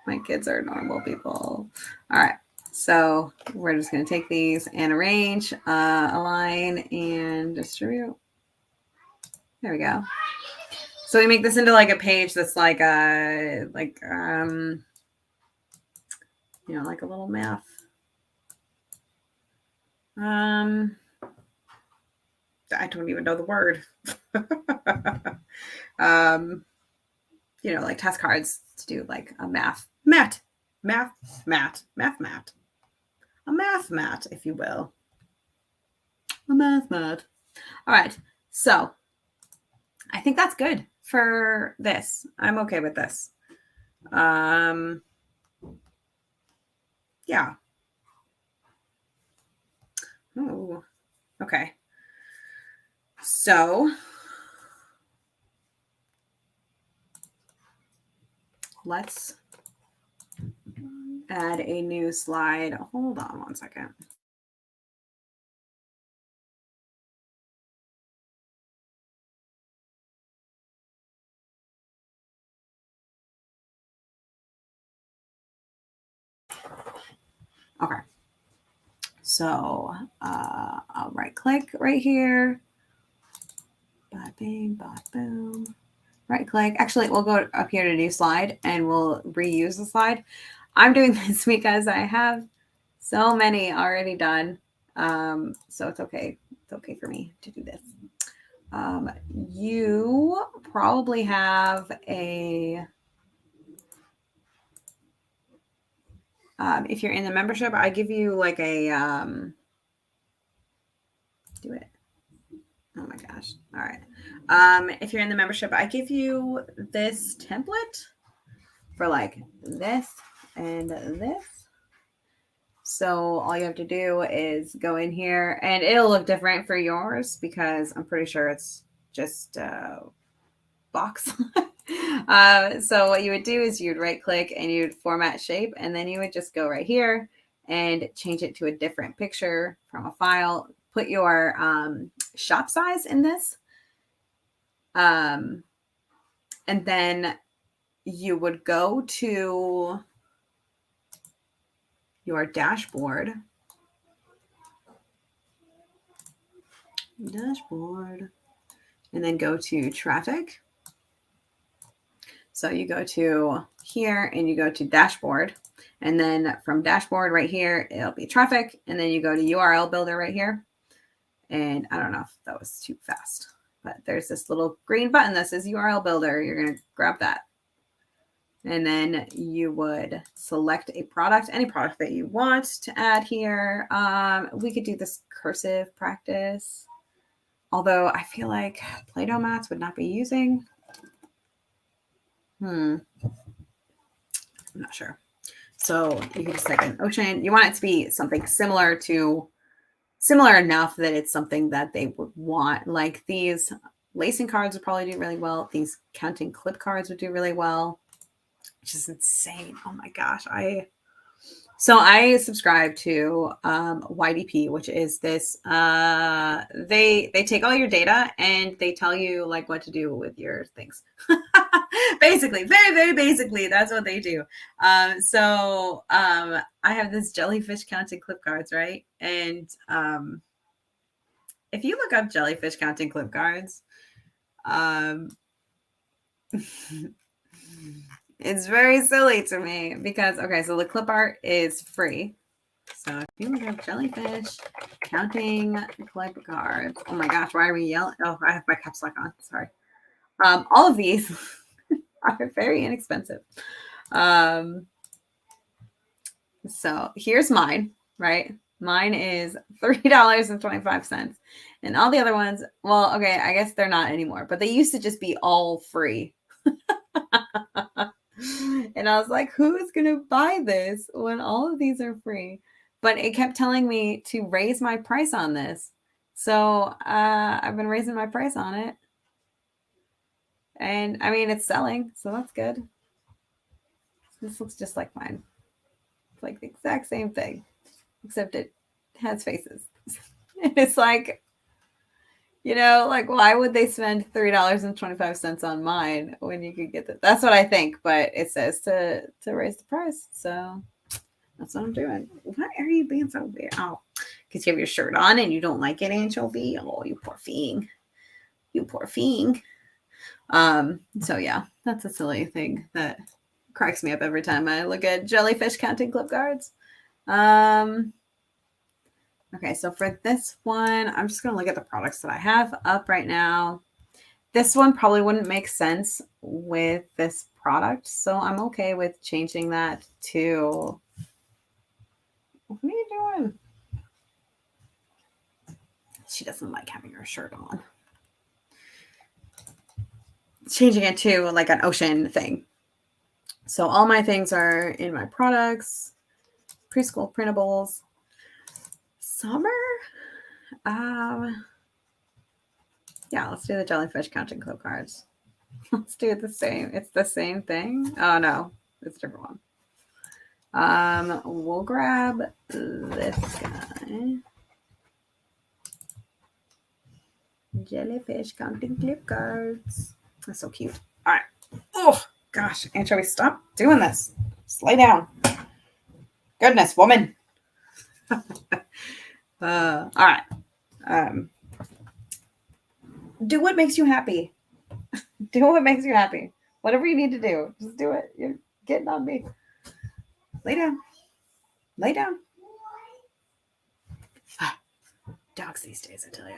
My kids are normal people. All right. So we're just going to take these and arrange, align, and distribute. There we go. So we make this into like a page that's like a, like a little math. I don't even know the word. Like test cards to do like a math, a math mat, if you will. A math mat. All right. So I think that's good for this. I'm okay with this. Yeah. Oh, okay. So let's add a new slide. Hold on one second. Okay. So I'll right click right here. Bada bing, bada boom. Right click. Actually, we'll go up here to new slide and we'll reuse the slide. I'm doing this because I have so many already done. So it's okay. It's okay for me to do this. You probably have a, if you're in the membership, I give you like a, do it. Oh my gosh. All right. If you're in the membership, I give you this template for like this and this. So all you have to do is go in here and it'll look different for yours because I'm pretty sure it's just a box. So what you would do is you'd right click and you'd format shape, and then you would just go right here and change it to a different picture from a file. Put your shop size in this. And then you would go to your dashboard. And then go to traffic. So you go to here and you go to dashboard, and then from dashboard right here, it'll be traffic. And then you go to URL builder right here. And I don't know if that was too fast, but there's this little green button that says URL builder. You're going to grab that. And then you would select a product, any product that you want to add here. We could do this cursive practice, although I feel like Play-Doh mats would not be using. I'm not sure. So you can just type in ocean. You want it to be something similar enough that it's something that they would want. Like these lacing cards would probably do really well. These counting clip cards would do really well, which is insane. Oh my gosh. So I subscribe to YDP, which is this. They take all your data and they tell you like what to do with your things. Basically, very very basically, that's what they do. I have this jellyfish counting clip cards, right? And if you look up jellyfish counting clip cards, it's very silly to me because okay, so the clip art is free. So if you look up jellyfish counting clip cards, oh my gosh, why are we yelling? Oh, I have my caps lock on. Sorry. All of these are very inexpensive. So here's mine, right? Mine is $3.25. And all the other ones, well, okay, I guess they're not anymore, but they used to just be all free. And I was like, who is going to buy this when all of these are free? But it kept telling me to raise my price on this. So I've been raising my price on it. And I mean, it's selling, so that's good. This looks just like mine. It's like the exact same thing, except it has faces. And it's like, like why would they spend $3.25 on mine when you could get that? That's what I think, but it says to raise the price. So that's what I'm doing. Why are you being so weird? Oh, because you have your shirt on and you don't like it, Anchovy. Oh, you poor thing. You poor thing. So yeah, that's a silly thing that cracks me up every time I look at jellyfish counting clip cards. Okay, so for this one, I'm just going to look at the products that I have up right now. This one probably wouldn't make sense with this product, so I'm okay with changing that to... What are you doing? She doesn't like having her shirt on. Changing it to like an ocean thing. So all my things are in my products. Preschool printables. Summer? Yeah, let's do the jellyfish counting clip cards. Let's do the same. It's the same thing. Oh no, it's a different one. We'll grab this guy. Jellyfish counting clip cards. That's so cute. All right. Oh gosh, Anchovy, stop doing this. Just lay down. Goodness, woman. All right. Do what makes you happy. Do what makes you happy. Whatever you need to do, just do it. You're getting on me. Lay down. Lay down. Dogs these days, I tell you.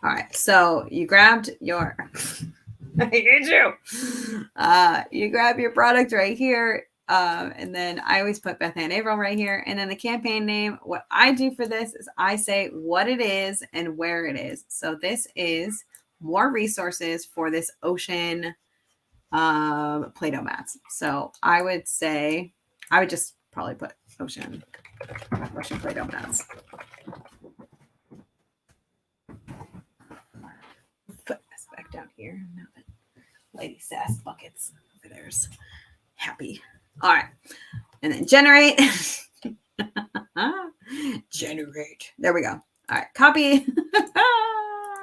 All right. So you grabbed your... I hate you. You grab your product right here. And then I always put Beth Ann Averill right here. And then the campaign name. What I do for this is I say what it is and where it is. So this is more resources for this ocean Play-Doh mats. So I would just probably put ocean Play-Doh mats. Put this back down here. Now that Lady Sass buckets over there's happy. All right. And then generate. Generate. There we go. All right. Copy.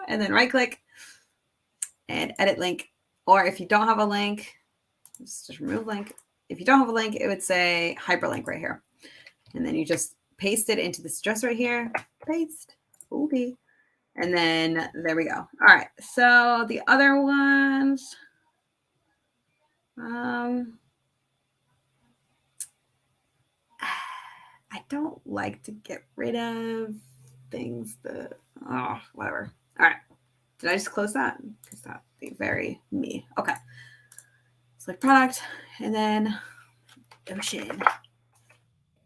And then right click and edit link. Or if you don't have a link, just remove link. If you don't have a link, it would say hyperlink right here. And then you just paste it into this address right here. Paste. Okay. And then there we go. All right. So the other ones. I don't like to get rid of things that, whatever. All right. Did I just close that? Because that'd be very me. Okay. Select product and then ocean.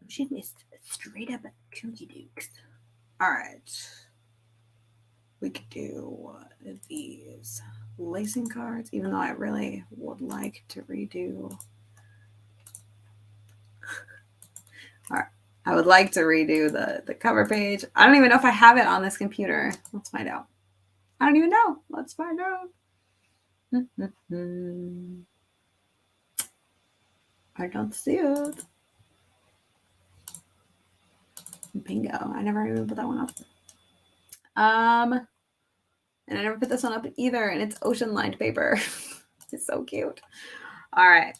Ocean is straight up Kooky Dukes. All right. We could do these lacing cards, even though I really would like to redo All right. I would like to redo the cover page. I don't even know if I have it on this computer. Let's find out. I don't even know. Let's find out. I don't see it. Bingo. I never even put that one up. And I never put this one up either, and it's ocean lined paper. It's so cute. All right.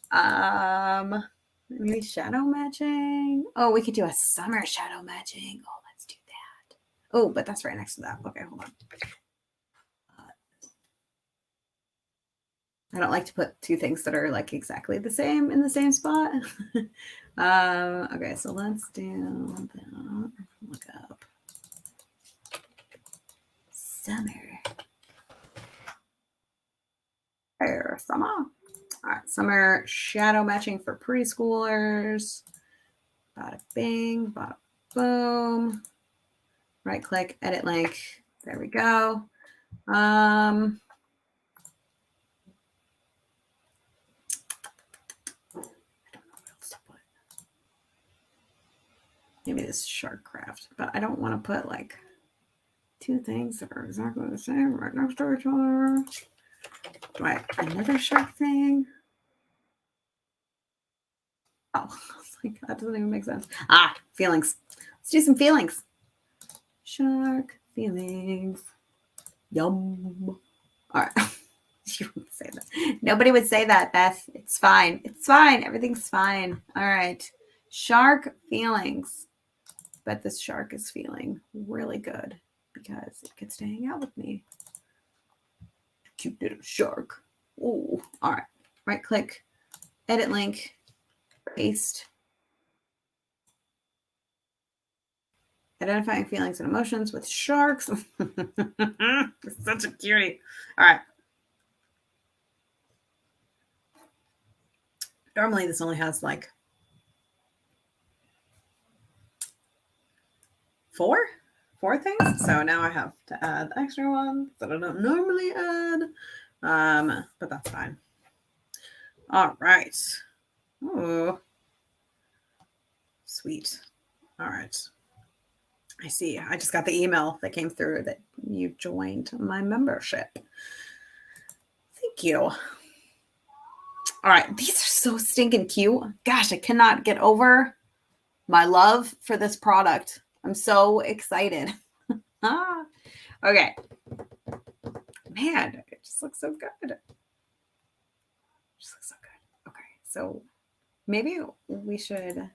Maybe shadow matching. Oh, we could do a summer shadow matching. Oh, let's do that. Oh, but that's right next to that. Okay, hold on. I don't like to put two things that are like exactly the same in the same spot. Okay, so let's do that. Look up summer. Summer. All right, summer shadow matching for preschoolers. Bada bing, bada boom. Right click, edit link. There we go. I don't know what else to put. Maybe this shark craft, but I don't want to put like two things that are exactly the same right next to each other. Right, another shark thing. Oh, I was like, that doesn't even make sense. Ah, feelings. Let's do some feelings. Shark feelings. Yum. All right. You wouldn't say that. Nobody would say that, Beth. It's fine. It's fine. Everything's fine. All right. Shark feelings. Bet this shark is feeling really good because it gets to hang out with me. Cute little shark. Ooh. All right. Right click. Edit link. Paste. Identifying feelings and emotions with sharks. Such a cutie. All right. Normally this only has like four things. So now I have to add the extra ones that I don't normally add. But that's fine. All right. Oh, sweet. All right. I see. I just got the email that came through that you joined my membership. Thank you. All right. These are so stinking cute. Gosh, I cannot get over my love for this product. I'm so excited. Okay. Man, it just looks so good. It just looks so good. Okay. So maybe we should.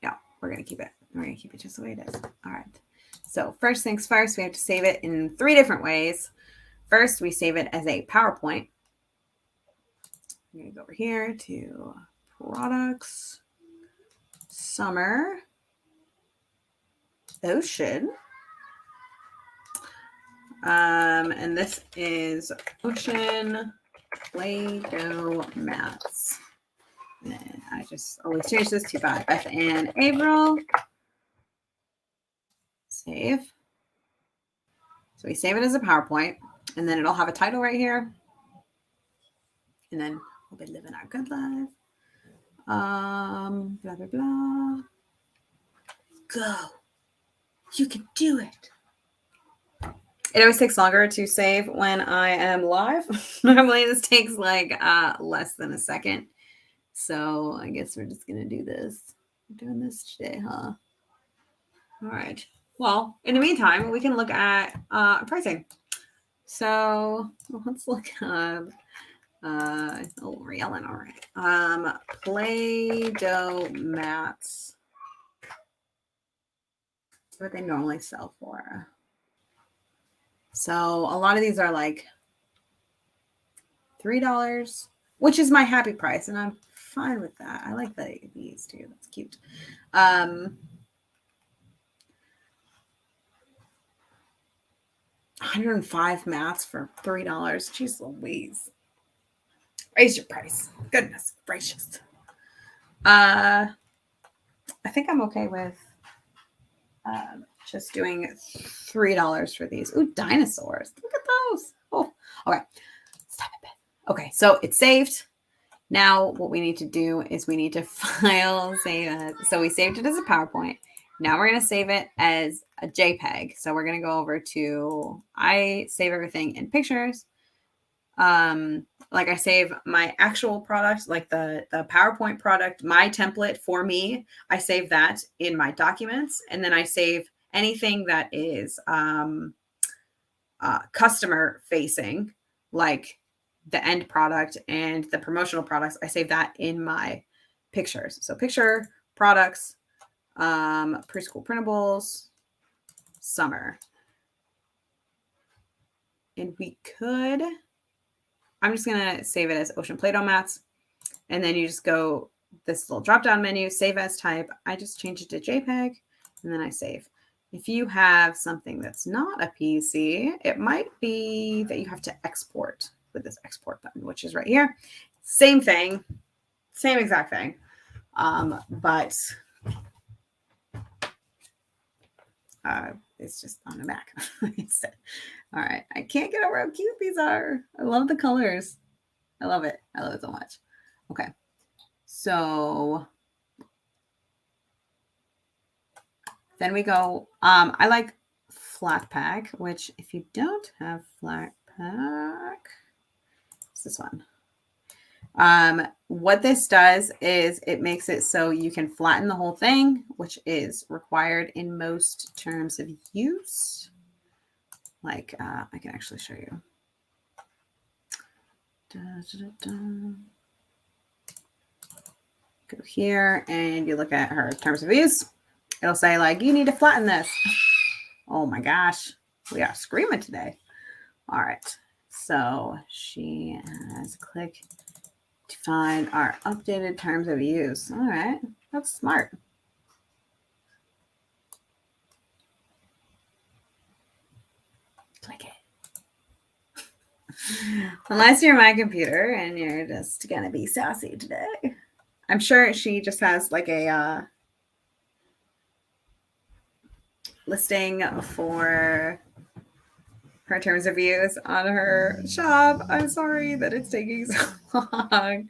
Yeah, we're going to keep it. We're going to keep it just the way it is. All right. So first things first, we have to save it in 3 different ways. First, we save it as a PowerPoint. I'm going to go over here to products, summer, ocean. And this is ocean Play-Doh mats. And I just always change this to by Beth and April. Save. So we save it as a PowerPoint, and then it'll have a title right here. And then we'll be living our good life. Blah, blah, blah. Go. You can do it. It always takes longer to save when I am live. Normally this takes like less than a second. So I guess we're just going to do this. We're doing this today, huh? All right. Well, in the meantime, we can look at pricing. So let's look up. We're yelling. All right. Play-Doh mats. What they normally sell for. So a lot of these are like $3, which is my happy price, and I'm fine with that. I like these too. That's cute. 105 mats for $3. Jeez Louise. Raise your price. Goodness gracious. I think I'm okay with just doing $3 for these. Ooh, dinosaurs. Look at those. Oh, okay. Stop it. Okay, so it's saved. Now what we need to do is we need to file save as. So we saved it as a PowerPoint. Now we're going to save it as a JPEG. So we're going to go over to, I save everything in pictures. Like I save my actual product, like the PowerPoint product, my template for me, I save that in my documents. And then I save anything that is customer facing, like the end product and the promotional products. I save that in my pictures. So picture, products, preschool printables, summer. And we could, I'm just going to save it as Ocean Play-Doh mats. And then you just go this little drop-down menu, save as type. I just change it to JPEG and then I save. If you have something that's not a PC, it might be that you have to export with this export button, which is right here. Same thing, same exact thing. But it's just on a Mac instead. All right, I can't get over how cute these are. I love the colors. I love it. I love it so much. Okay, so then we go. I like Flatpak, which if you don't have Flatpak, it's this one. What this does is it makes it so you can flatten the whole thing, which is required in most terms of use. Like, I can actually show you. Go here and you look at her terms of use. It'll say like, you need to flatten this. Oh my gosh, we are screaming today. All right, so she has click to find our updated terms of use. All right, that's smart. Click it. Unless you're my computer and you're just going to be sassy today. I'm sure she just has like a listing for her terms of use on her shop. I'm sorry that it's taking so long.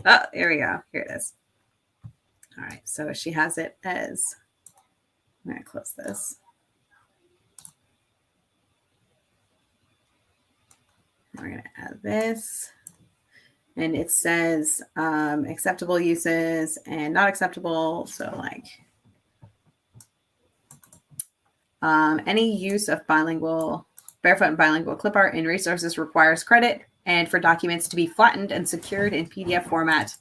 Oh, here we go. Here it is. All right. So she has it as, I'm going to close this. We're going to add this. And it says acceptable uses and not acceptable. So like any use of barefoot and bilingual clip art in resources requires credit and for documents to be flattened and secured in PDF format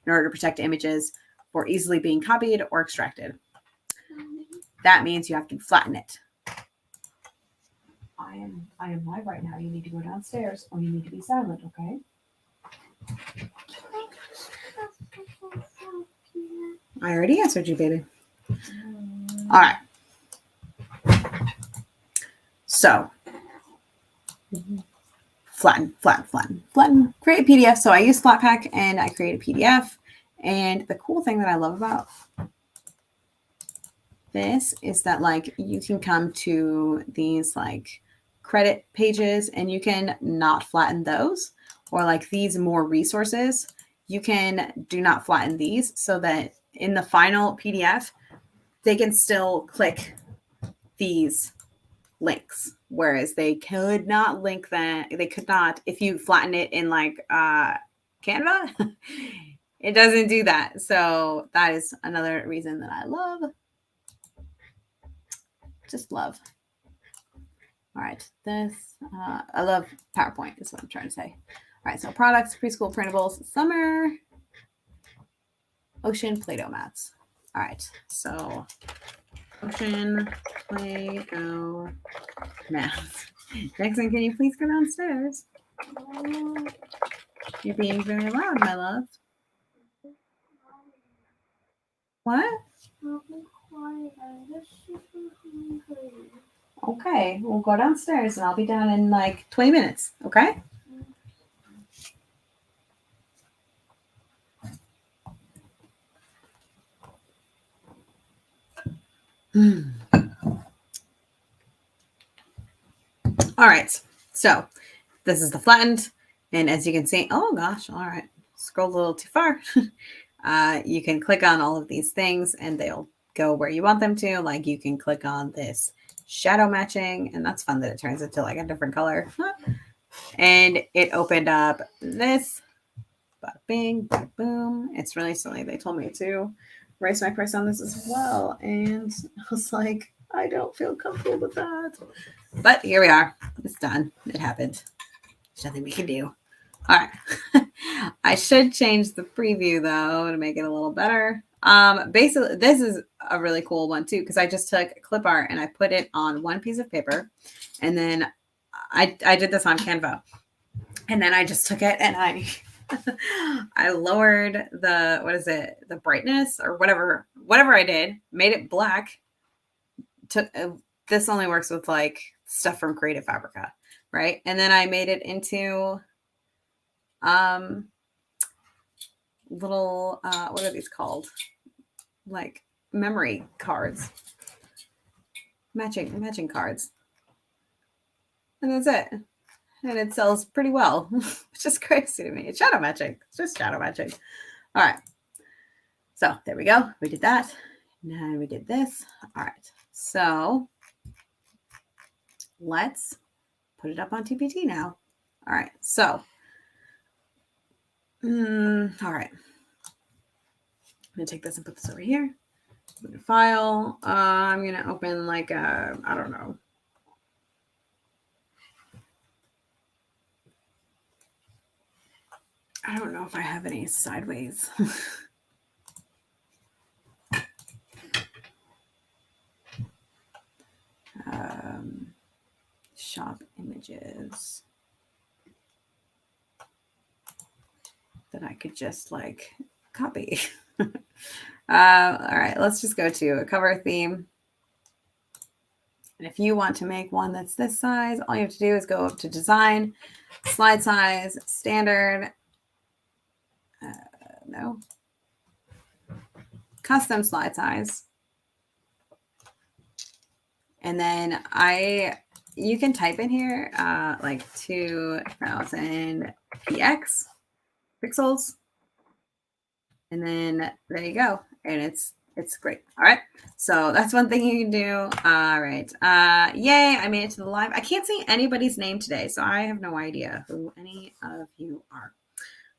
in order to protect images for easily being copied or extracted. That means you have to flatten it. I am live right now. You need to go downstairs or you need to be silent, okay? I already answered you, baby. All right. So flatten, create a PDF. So I use Flatpak and I create a PDF. And the cool thing that I love about this is that like you can come to these like credit pages and you can not flatten those, or like these more resources, you can do not flatten these so that in the final PDF, they can still click these links, whereas they could not link that. They could not, if you flatten it in like Canva, it doesn't do that. So that is another reason that I love, just love. All right, this, I love PowerPoint is what I'm trying to say. All right, so products, preschool printables, summer, Ocean Play-Doh mats. All right, so Ocean Play-Doh mats. Jackson, can you please go downstairs? You're being very loud, my love. What? Okay, we'll go downstairs and I'll be down in like 20 minutes, okay? All right, so this is the flattened, and as you can see, oh gosh, all right, scrolled a little too far, you can click on all of these things and they'll go where you want them to. Like you can click on this shadow matching, and that's fun that it turns into like a different color. And it opened up this. Bada bing, bada boom. It's really silly. They told me to raise my price on this as well. And I was like, I don't feel comfortable with that. But here we are. It's done. It happened. There's nothing we can do. All right. I should change the preview though to make it a little better. Basically, this is a really cool one too, because I just took clip art and I put it on one piece of paper, and then I did this on Canva, and then I just took it and I lowered the brightness or whatever I did, made it black. This only works with like stuff from Creative Fabrica, right? And then I made it into little what are these called? Like memory cards, matching cards, and that's it. And it sells pretty well, which is crazy to me. It's shadow matching. It's just shadow matching. All right. So there we go. We did that. Now we did this. All right. So let's put it up on TPT now. All right. So, all right. I'm going to take this and put this over here. Open a file. I'm going to open like a, I don't know. I don't know if I have any sideways. Shop images that I could just like copy. All right, let's just go to a cover theme. And if you want to make one that's this size, all you have to do is go up to design, slide size, standard, no, custom slide size. And then you can type in here like 2000 px pixels. And then there you go. And it's great. All right. So that's one thing you can do. All right. Yay. I made it to the live. I can't see anybody's name today, so I have no idea who any of you are.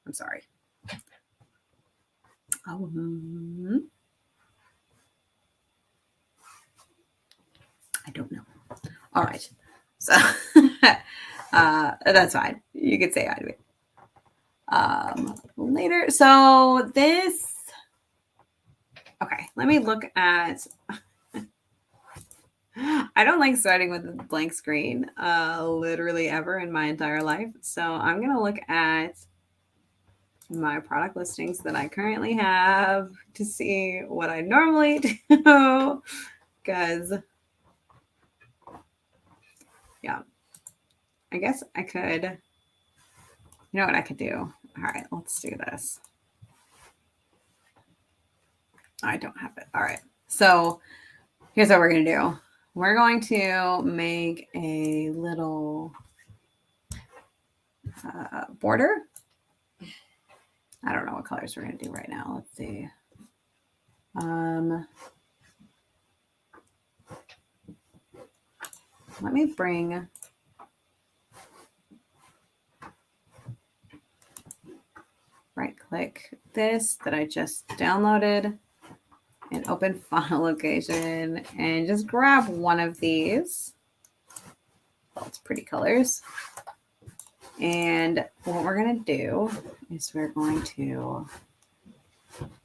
I'm sorry. I don't know. All right. So that's fine. You could say hi to me later. So this, okay, let me look at, I don't like starting with a blank screen literally ever in my entire life. So I'm going to look at my product listings that I currently have to see what I normally do. Because, yeah, I guess I could, you know what I could do? All right, let's do this. I don't have it. All right. So here's what we're going to do. We're going to make a little border. I don't know what colors we're going to do right now. Let's see. Let me bring right click this that I just downloaded and open file location and just grab one of these. Oh, it's pretty colors. And what we're going to do is we're going to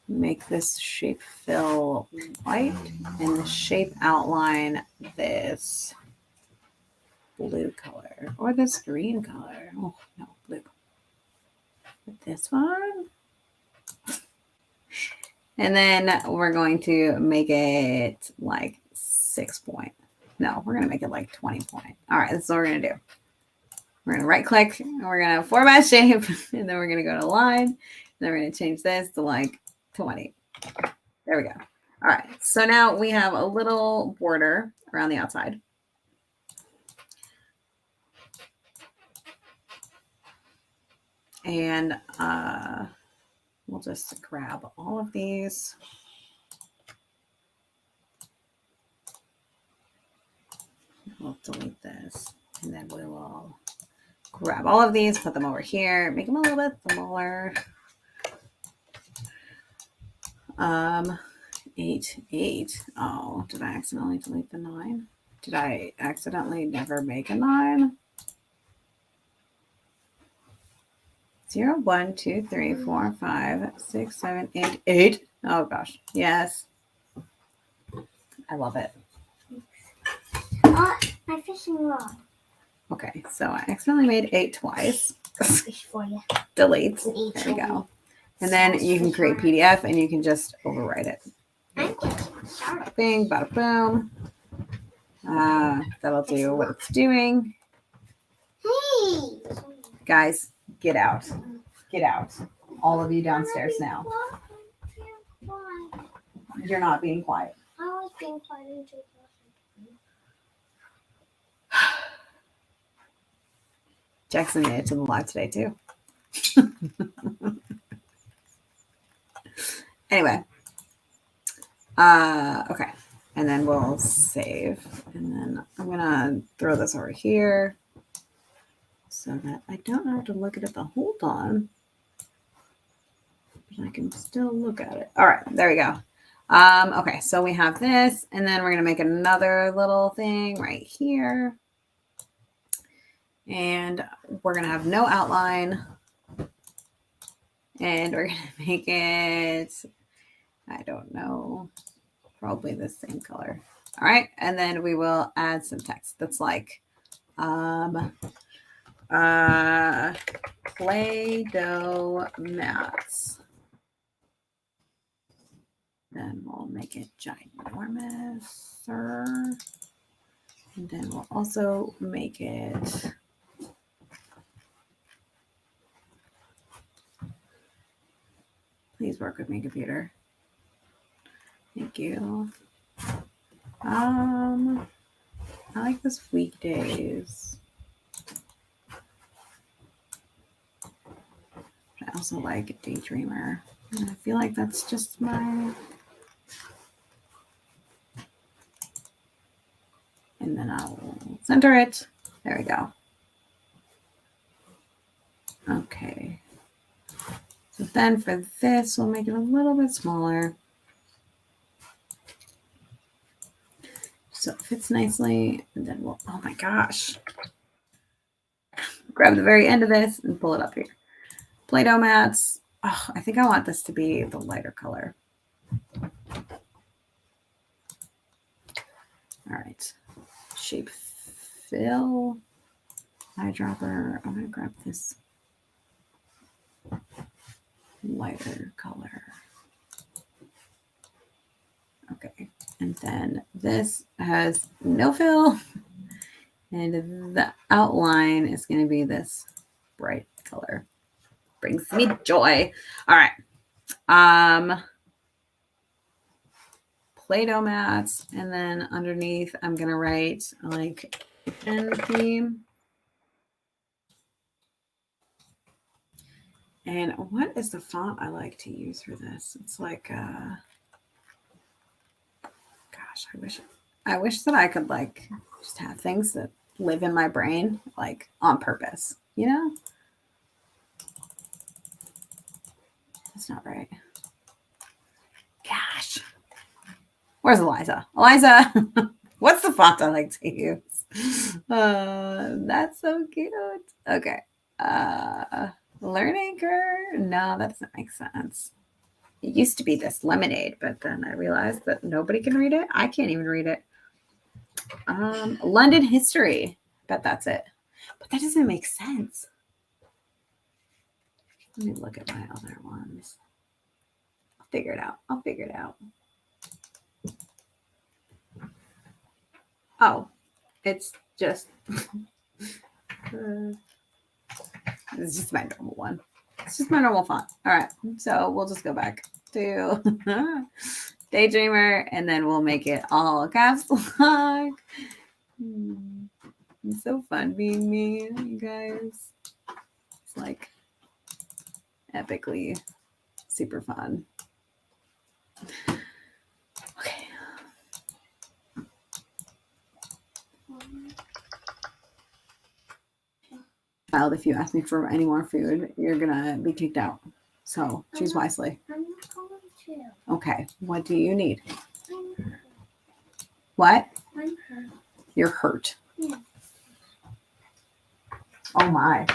make this shape fill white and the shape outline this blue color or this green color. Oh, no, blue. This one. And then we're going to make it like 6 point. No, we're going to make it like 20 point. All right, that's what we're going to do. We're going to right click and we're going to format shape. And then we're going to go to line. And then we're going to change this to like 20. There we go. All right. So now we have a little border around the outside. And we'll just grab all of these. We'll delete this, and then we will grab all of these, put them over here, make them a little bit smaller. 8, 8. Oh, did I accidentally delete the 9? Did I accidentally never make a 9? 0, 1, 2, 3, 4, 5, 6, 7, 8, 8. Oh gosh, yes. I love it.
Oh, my fishing rod.
Okay, so I accidentally made 8 twice.
Fish for you.
Delete. There we go. And then you can create PDF and you can just overwrite it. Bing, bada boom. That'll do what it's doing.
Hey!
Guys, get out. Get out. All of you downstairs now. You're not being quiet.
I was being quiet until
Jackson made it to the live today too. Anyway. Okay. And then we'll save. And then I'm gonna throw this over here so that I don't have to look at it the whole time. But I can still look at it. All right, there we go. Okay, so we have this, and then we're gonna make another little thing right here. And we're going to have no outline. And we're going to make it, I don't know, probably the same color. All right. And then we will add some text that's like Play-Doh mats. Then we'll make it ginormous. And then we'll also make it please work with me, computer. Thank you. I like this weekdays. I also like Daydreamer. And I feel like that's just my. And then I'll center it. There we go. Okay. So then for this, we'll make it a little bit smaller. So it fits nicely. And then we'll, oh my gosh. Grab the very end of this and pull it up here. Play-Doh mats. Oh, I think I want this to be the lighter color. All right. Shape fill. Eyedropper. I'm going to grab this lighter color. Okay. And then this has no fill. And the outline is going to be this bright color. Brings me joy. All right. Play-Doh mats. And then underneath, I'm going to write like end theme. And what is the font I like to use for this? It's like, gosh, I wish that I could like just have things that live in my brain, like on purpose, you know? That's not right. Gosh. Where's Eliza? Eliza, what's the font I like to use? That's so cute. Okay. LearnAnchor? No, that doesn't make sense. It used to be this Lemonade, but then I realized that nobody can read it. I can't even read it. London History. I bet that's it. But that doesn't make sense. Let me look at my other ones. I'll figure it out. Oh, it's just it's just my normal one. It's just my normal font. All right, so we'll just go back to Daydreamer, and then we'll make it all caps lock. It's so fun being me, you guys. It's like epically super fun. Okay. Child, if you ask me for any more food, you're gonna be kicked out. So choose wisely.
I'm not going to.
Okay. What do you need?
I'm hurt.
What?
I'm hurt.
You're hurt.
Yeah.
Oh my.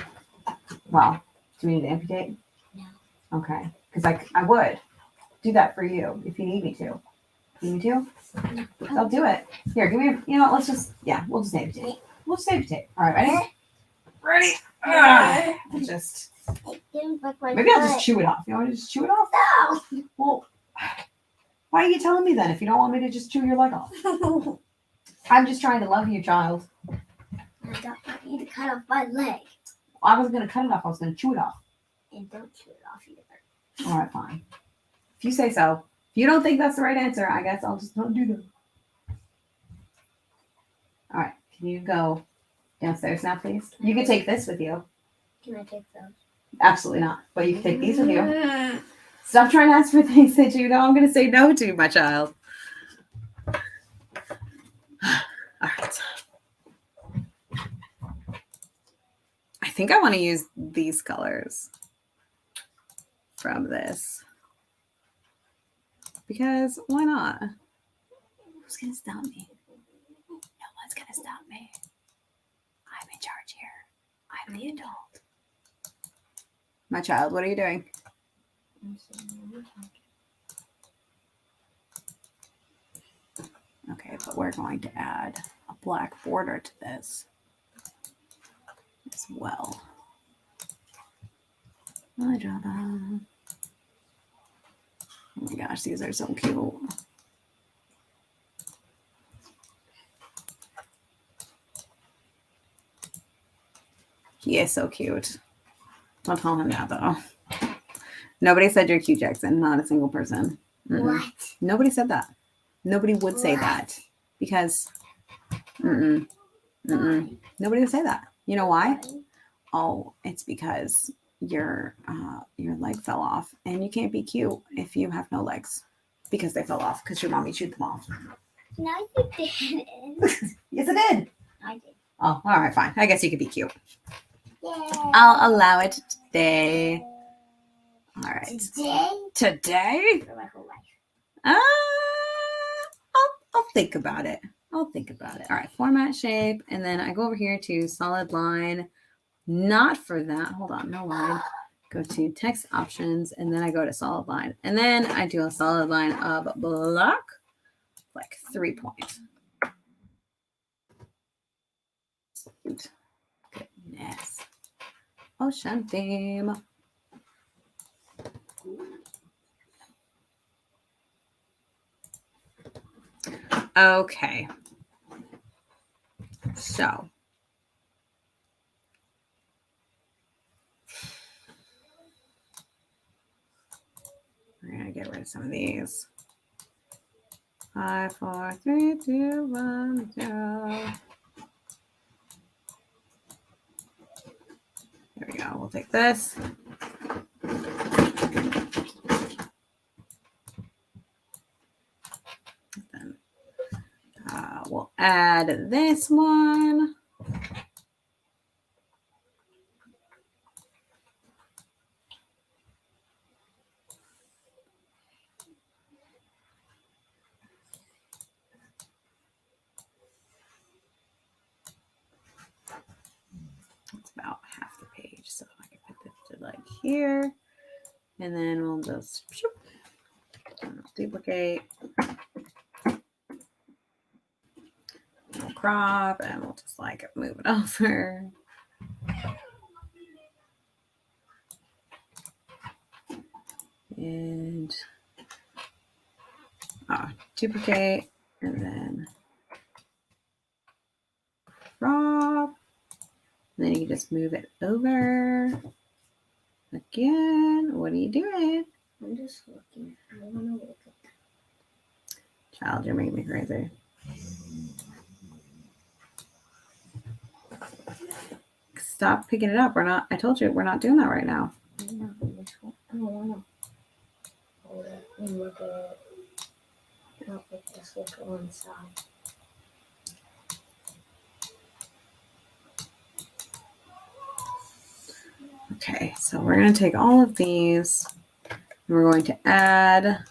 Well, do we need to amputate?
No.
Okay. Because I would do that for you if you need me to. Need me to?
No.
I'll do it. Here, give me. You know what? Let's just. Yeah, we'll just amputate. We'll just amputate. All right, ready? Ready? Just.
It didn't look like
Maybe I'll just chew it off. You want me to just chew it off?
No.
Well, why are you telling me then if you don't want me to just chew your leg off? I'm just trying to love you, child.
I don't want you to cut off my leg.
I wasn't going to cut it off. I was going to chew it off.
And don't chew it off either.
All right, fine. If you say so. If you don't think that's the right answer, I guess I'll just not do that. All right. Can you go downstairs now, please? You can take this with you.
Can I take those?
Absolutely not. But you can take these with you. Stop trying to ask for things that you know I'm going to say no to, my child. All right. I think I want to use these colors from this. Because why not? Who's going to stop me? No one's going to stop me. I'm in charge here. I'm the adult. My child, what are you doing? Okay, but we're going to add a black border to this as well. My job. Oh my gosh, these are so cute. He is so cute. Don't tell him that though. Nobody said you're cute, Jackson. Not a single person.
What?
Nobody said that. Nobody would say that because nobody would say that. You know why? Oh, it's because your leg fell off, and you can't be cute if you have no legs because they fell off because your mommy chewed them off.
No, you didn't.
Yes, I did.
I did.
Oh, all right, fine. I guess you could be cute.
Yeah.
I'll allow it today. All right. Today?
For my whole life.
I'll think about it. All right, format shape, and then I go over here to solid line. Not for that. Hold on, no line. Go to text options, and then I go to solid line, and then I do a solid line of black, like 3 points. Cute. Goodness. Ocean theme. Okay. So we're gonna get rid of some of these. 5, 4, 3, 2, 1, 0. There we go. We'll take this. Then we'll add this one. It's about half the page, so I can put this to like here, and then we'll just duplicate, we'll crop, and we'll just like move it over. And duplicate, and then crop. And then you just move it over. Again, what are you doing?
I'm just looking. I want to look at that.
Child, you're making me crazy. Stop picking it up. I told you, we're not doing that right now.
I don't know which one. I don't know. and look at it. Not like just look at one side.
Okay, so we're going to take all of these. We're going to add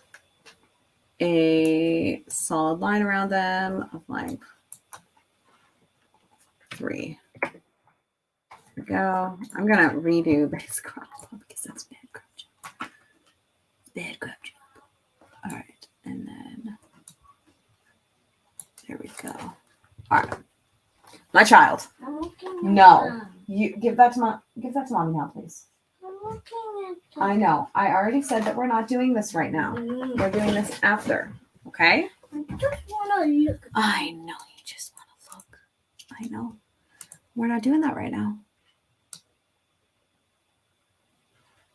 a solid line around them of like 3. There we go. I'm going to redo this crop because that's bad crop job. Bad crop job. All right, and then there we go. All right, my child.
I'm looking at
No.
them.
You give that to mom. Give that to mommy now, please.
I'm looking at them.
I know. I already said that we're not doing this right now. We're doing this after. Okay?
I just want to look.
I know you just want to look. I know. We're not doing that right now.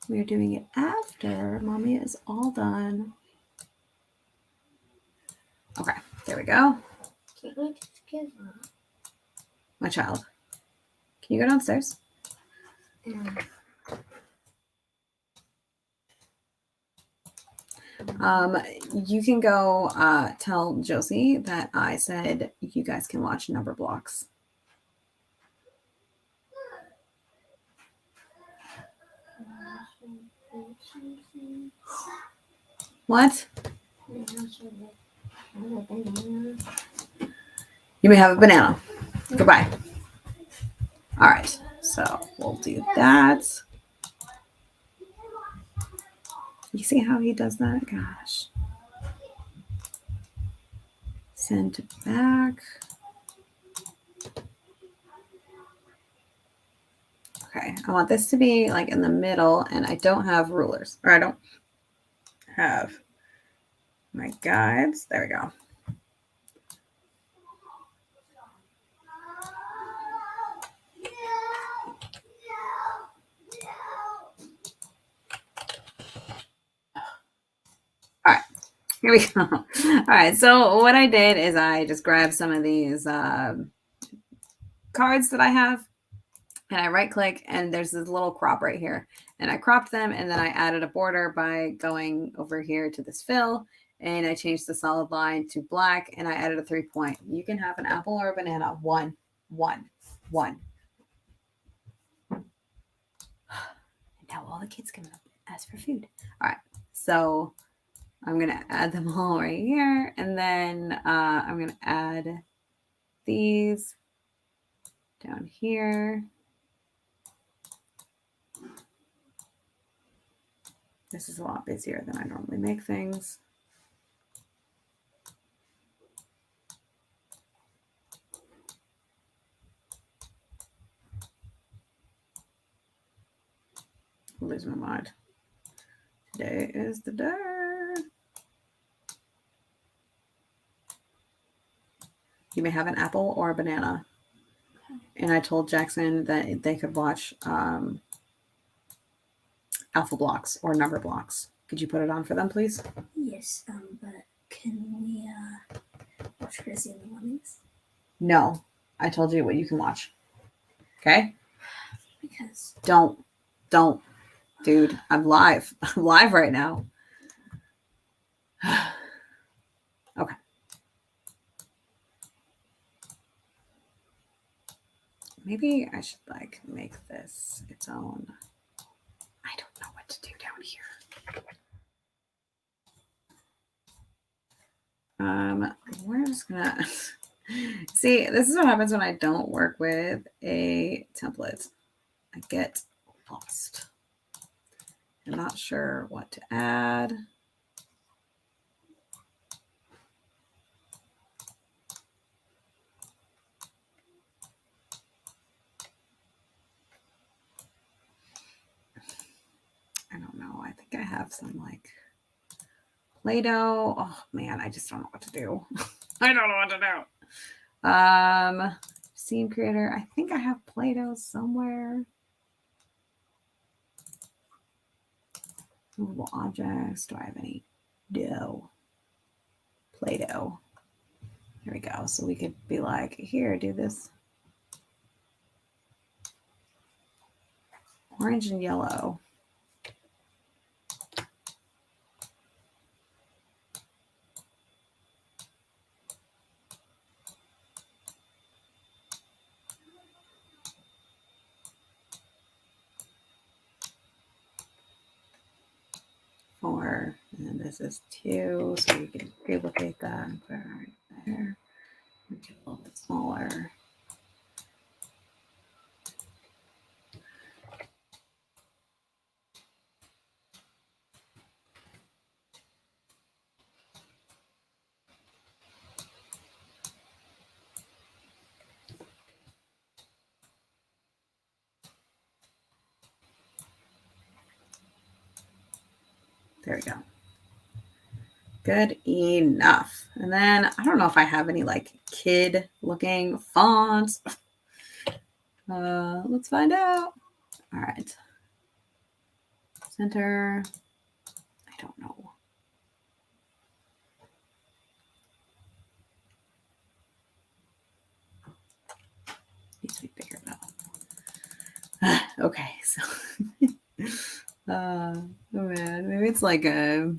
We're doing it after mommy is all done. Okay, there we go.
Can't we just give up?
My child. Can you go downstairs? You can go tell Josie that I said you guys can watch number blocks. What? You may have a banana. Goodbye. All right, so we'll do that. You see how he does that? Gosh. Send it back. Okay, I want this to be like in the middle, and I don't have rulers, or I don't have my guides. There we go. All right, here we go. All right, so what I did is I just grabbed some of these cards that I have, and I right click, and there's this little crop right here, and I cropped them, and then I added a border by going over here to this fill, and I changed the solid line to black, and I added a 3-point. You can have an apple or a banana. 1, 1, 1. And now all the kids can ask for food. All right, so I'm gonna add them all right here, and then I'm gonna add these down here. This is a lot busier than I normally make things. I'm losing my mind. Today is the day. You may have an apple or a banana. And I told Jackson that they could watch alpha blocks or number blocks. Could you put it on for them, please?
Yes, but can we watch Chrissy in the mornings?
No. I told you what you can watch. Okay?
Because
Don't. Dude, I'm live. I'm live right now. Okay. Maybe I should like make this its own. I don't know what to do down here. We're just gonna see. This is what happens when I don't work with a template. I get lost. I'm not sure what to add. I don't know. I think I have some like Play-Doh. Oh man, I just don't know what to do. I don't know what to do. Scene creator. I think I have Play-Doh somewhere. Movable objects. Do I have any dough? Play-Doh. There we go. So we could be like, here, do this. Orange and yellow. 4, and this is 2, so you can duplicate that and put it right there. Make it a little bit smaller. There we go. Good enough. And then I don't know if I have any like kid looking fonts. Let's find out. All right. Center. I don't know. Needs to be bigger though. Okay, so oh man, maybe it's like a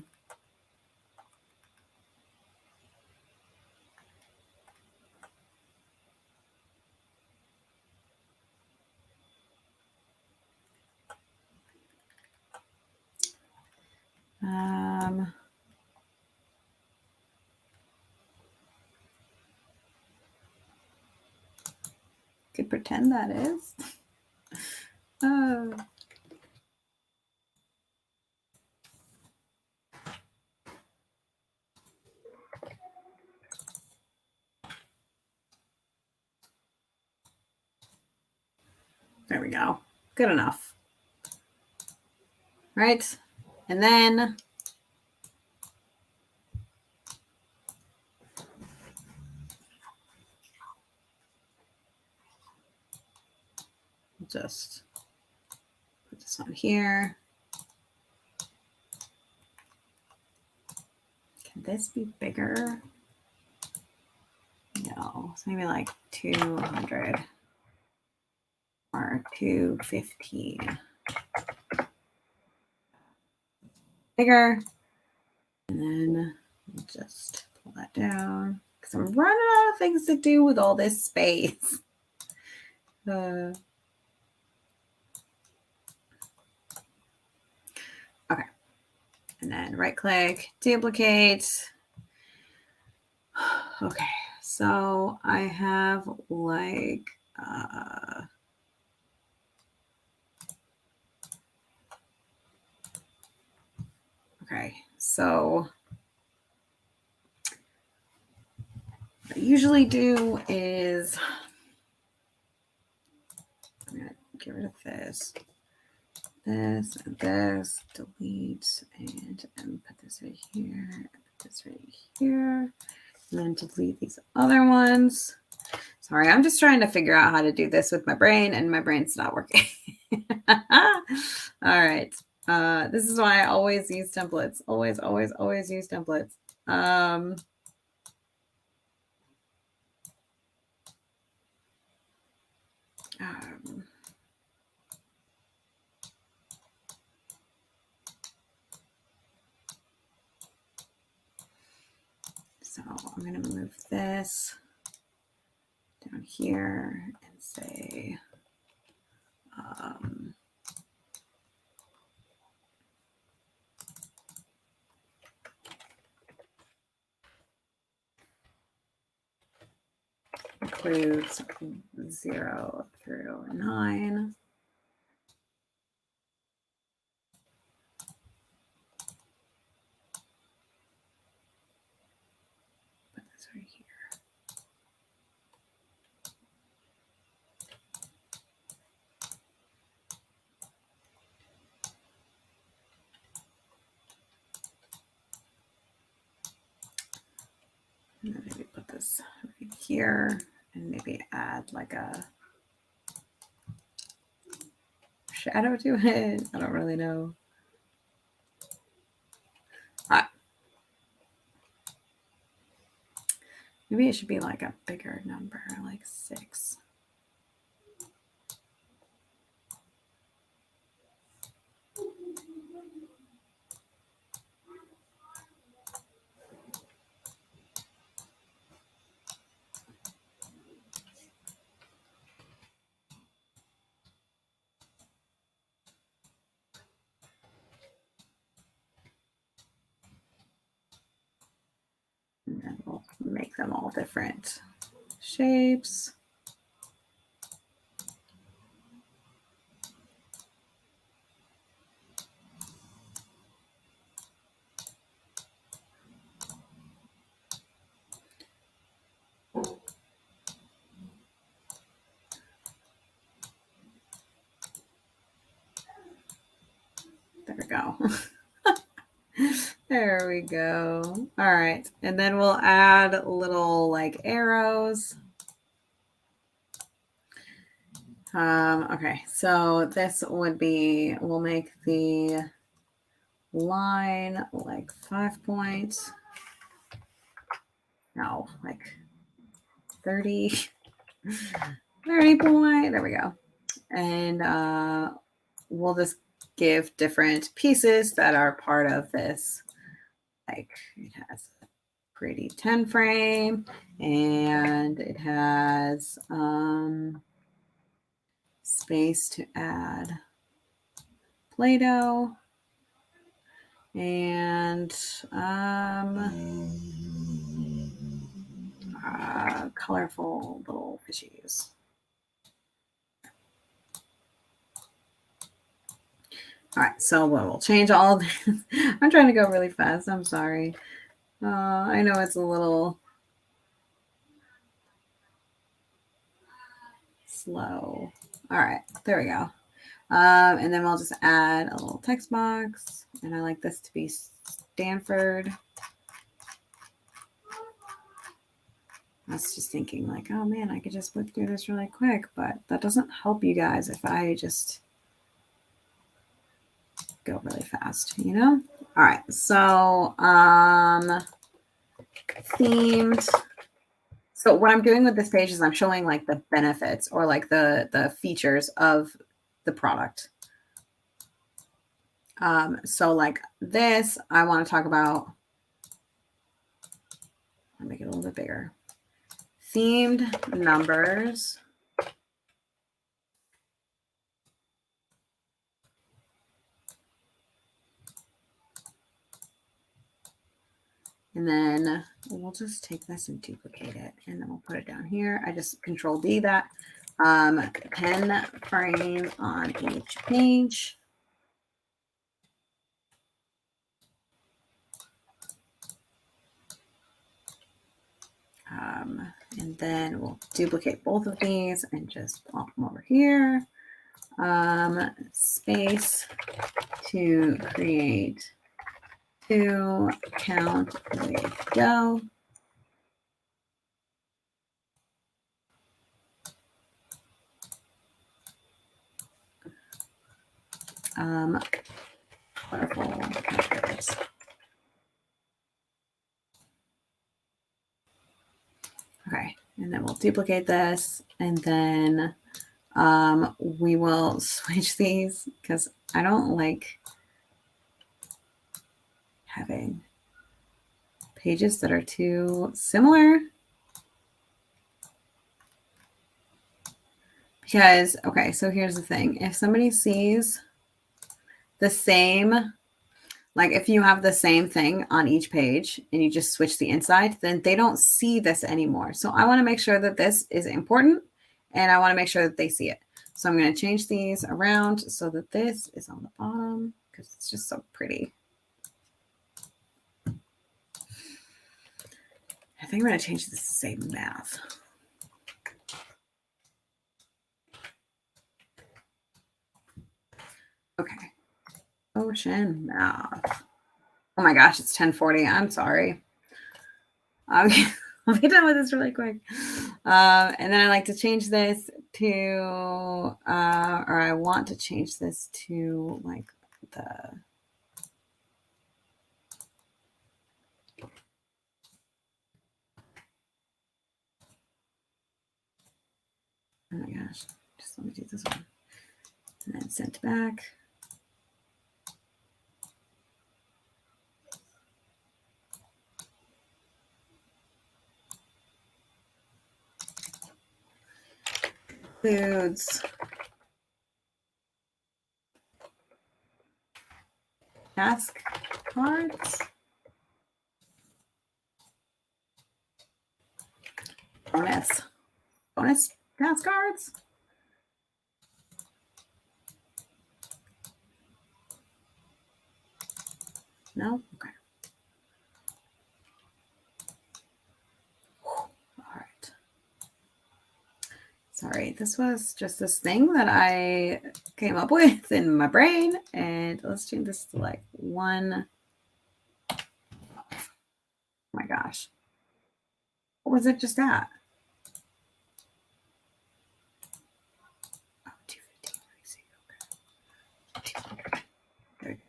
could pretend that is. There we go. Good enough. Right? And then just put this on here. Can this be bigger? No, so maybe like 200 or 215. Bigger. And then just pull that down because I'm running out of things to do with all this space. Okay. And then right click, duplicate. Okay. So I have like, okay. So what I usually do is I'm going to get rid of this, and this, delete, and put this right here, put this right here, and then delete these other ones. Sorry, I'm just trying to figure out how to do this with my brain, and my brain's not working. All right. This is why I always use templates. Always, always, always use templates. So I'm going to move this down here and say, includes 0 through 9. Put this right here. And then maybe put this right here and maybe add like a shadow to it. I don't really know. Maybe it should be like a bigger number, like 6. make them all different shapes. There we go. There we go. All right. And then we'll add little like arrows. Okay, so this would be, we'll make the line like 5 points. No, like 30, 30 point. There we go. And we'll just give different pieces that are part of this. Like it has a pretty 10 frame and it has space to add Play-Doh and colorful little fishies. All right, so we'll change all this. I'm trying to go really fast. I'm sorry. I know it's a little slow. All right, there we go. And then we'll just add a little text box. And I like this to be Stanford. I was just thinking like, oh man, I could just whip through this really quick, but that doesn't help you guys if I just go really fast, you know? All right, so themed. So what I'm doing with this page is I'm showing like the benefits or like the features of the product. So like this, I want to talk about, I'll make it a little bit bigger. Themed numbers. And then we'll just take this and duplicate it. And then we'll put it down here. I just Control D that. 10 frames on each page. And then we'll duplicate both of these and just plop them over here. Space to create 2 count with go. Colorful pictures. Okay, and then we'll duplicate this, and then we will switch these because I don't like having pages that are too similar. Because, okay, so here's the thing. If somebody sees the same, like if you have the same thing on each page and you just switch the inside, then they don't see this anymore. So I want to make sure that this is important and I want to make sure that they see it. So I'm going to change these around so that this is on the bottom because it's just so pretty. I think I'm going to change this to say math. Okay. Ocean math. Oh my gosh, it's 10:40. I'm sorry. Okay, I'll be done with this really quick. And then I like to change this to, or I want to change this to like the, oh my gosh, just let me do this one. And then sent back. Includes task cards. bonus task cards. No? Okay. All right. Sorry, this was just this thing that I came up with in my brain. And let's change this to like 1. Oh my gosh. What was it just at? Oh, 215. I see. Okay. There we go.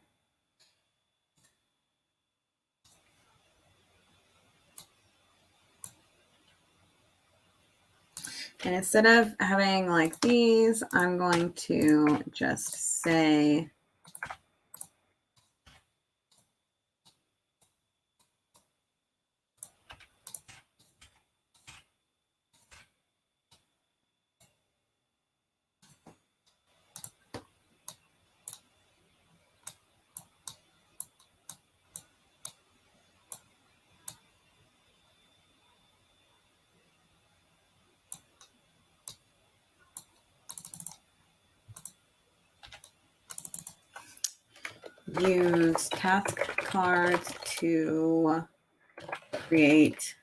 And instead of having like these, I'm going to just say use task cards to create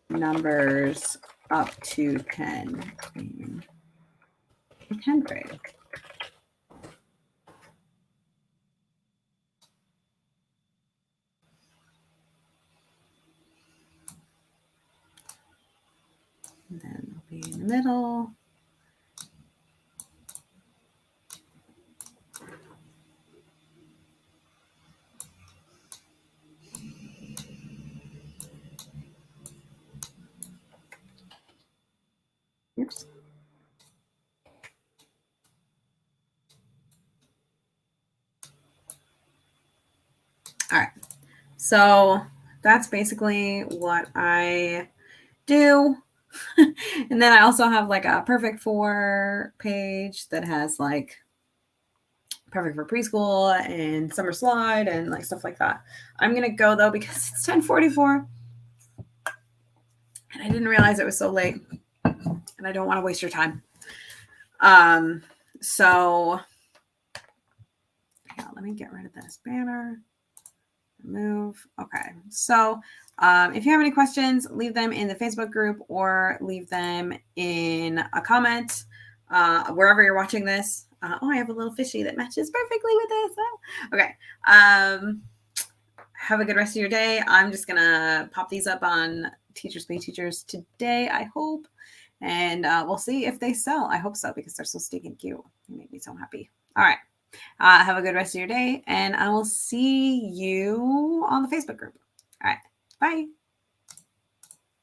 numbers up to 10 in 10th grade. And then it'll be in the middle. Oops. All right. So that's basically what I do. And then I also have like a Perfect 4 page that has like Perfect for preschool and summer slide and like stuff like that. I'm going to go though because it's 10:44 and I didn't realize it was so late and I don't want to waste your time. So yeah, let me get rid of this banner. Remove. Okay. So if you have any questions, leave them in the Facebook group or leave them in a comment wherever you're watching this. Oh, I have a little fishy that matches perfectly with this. Oh, okay. Have a good rest of your day. I'm just going to pop these up on Teachers Being Teachers today, I hope. And we'll see if they sell. I hope so because they're so stinking cute. They make me so happy. All right. Have a good rest of your day, and I will see you on the Facebook group. All right. Bye.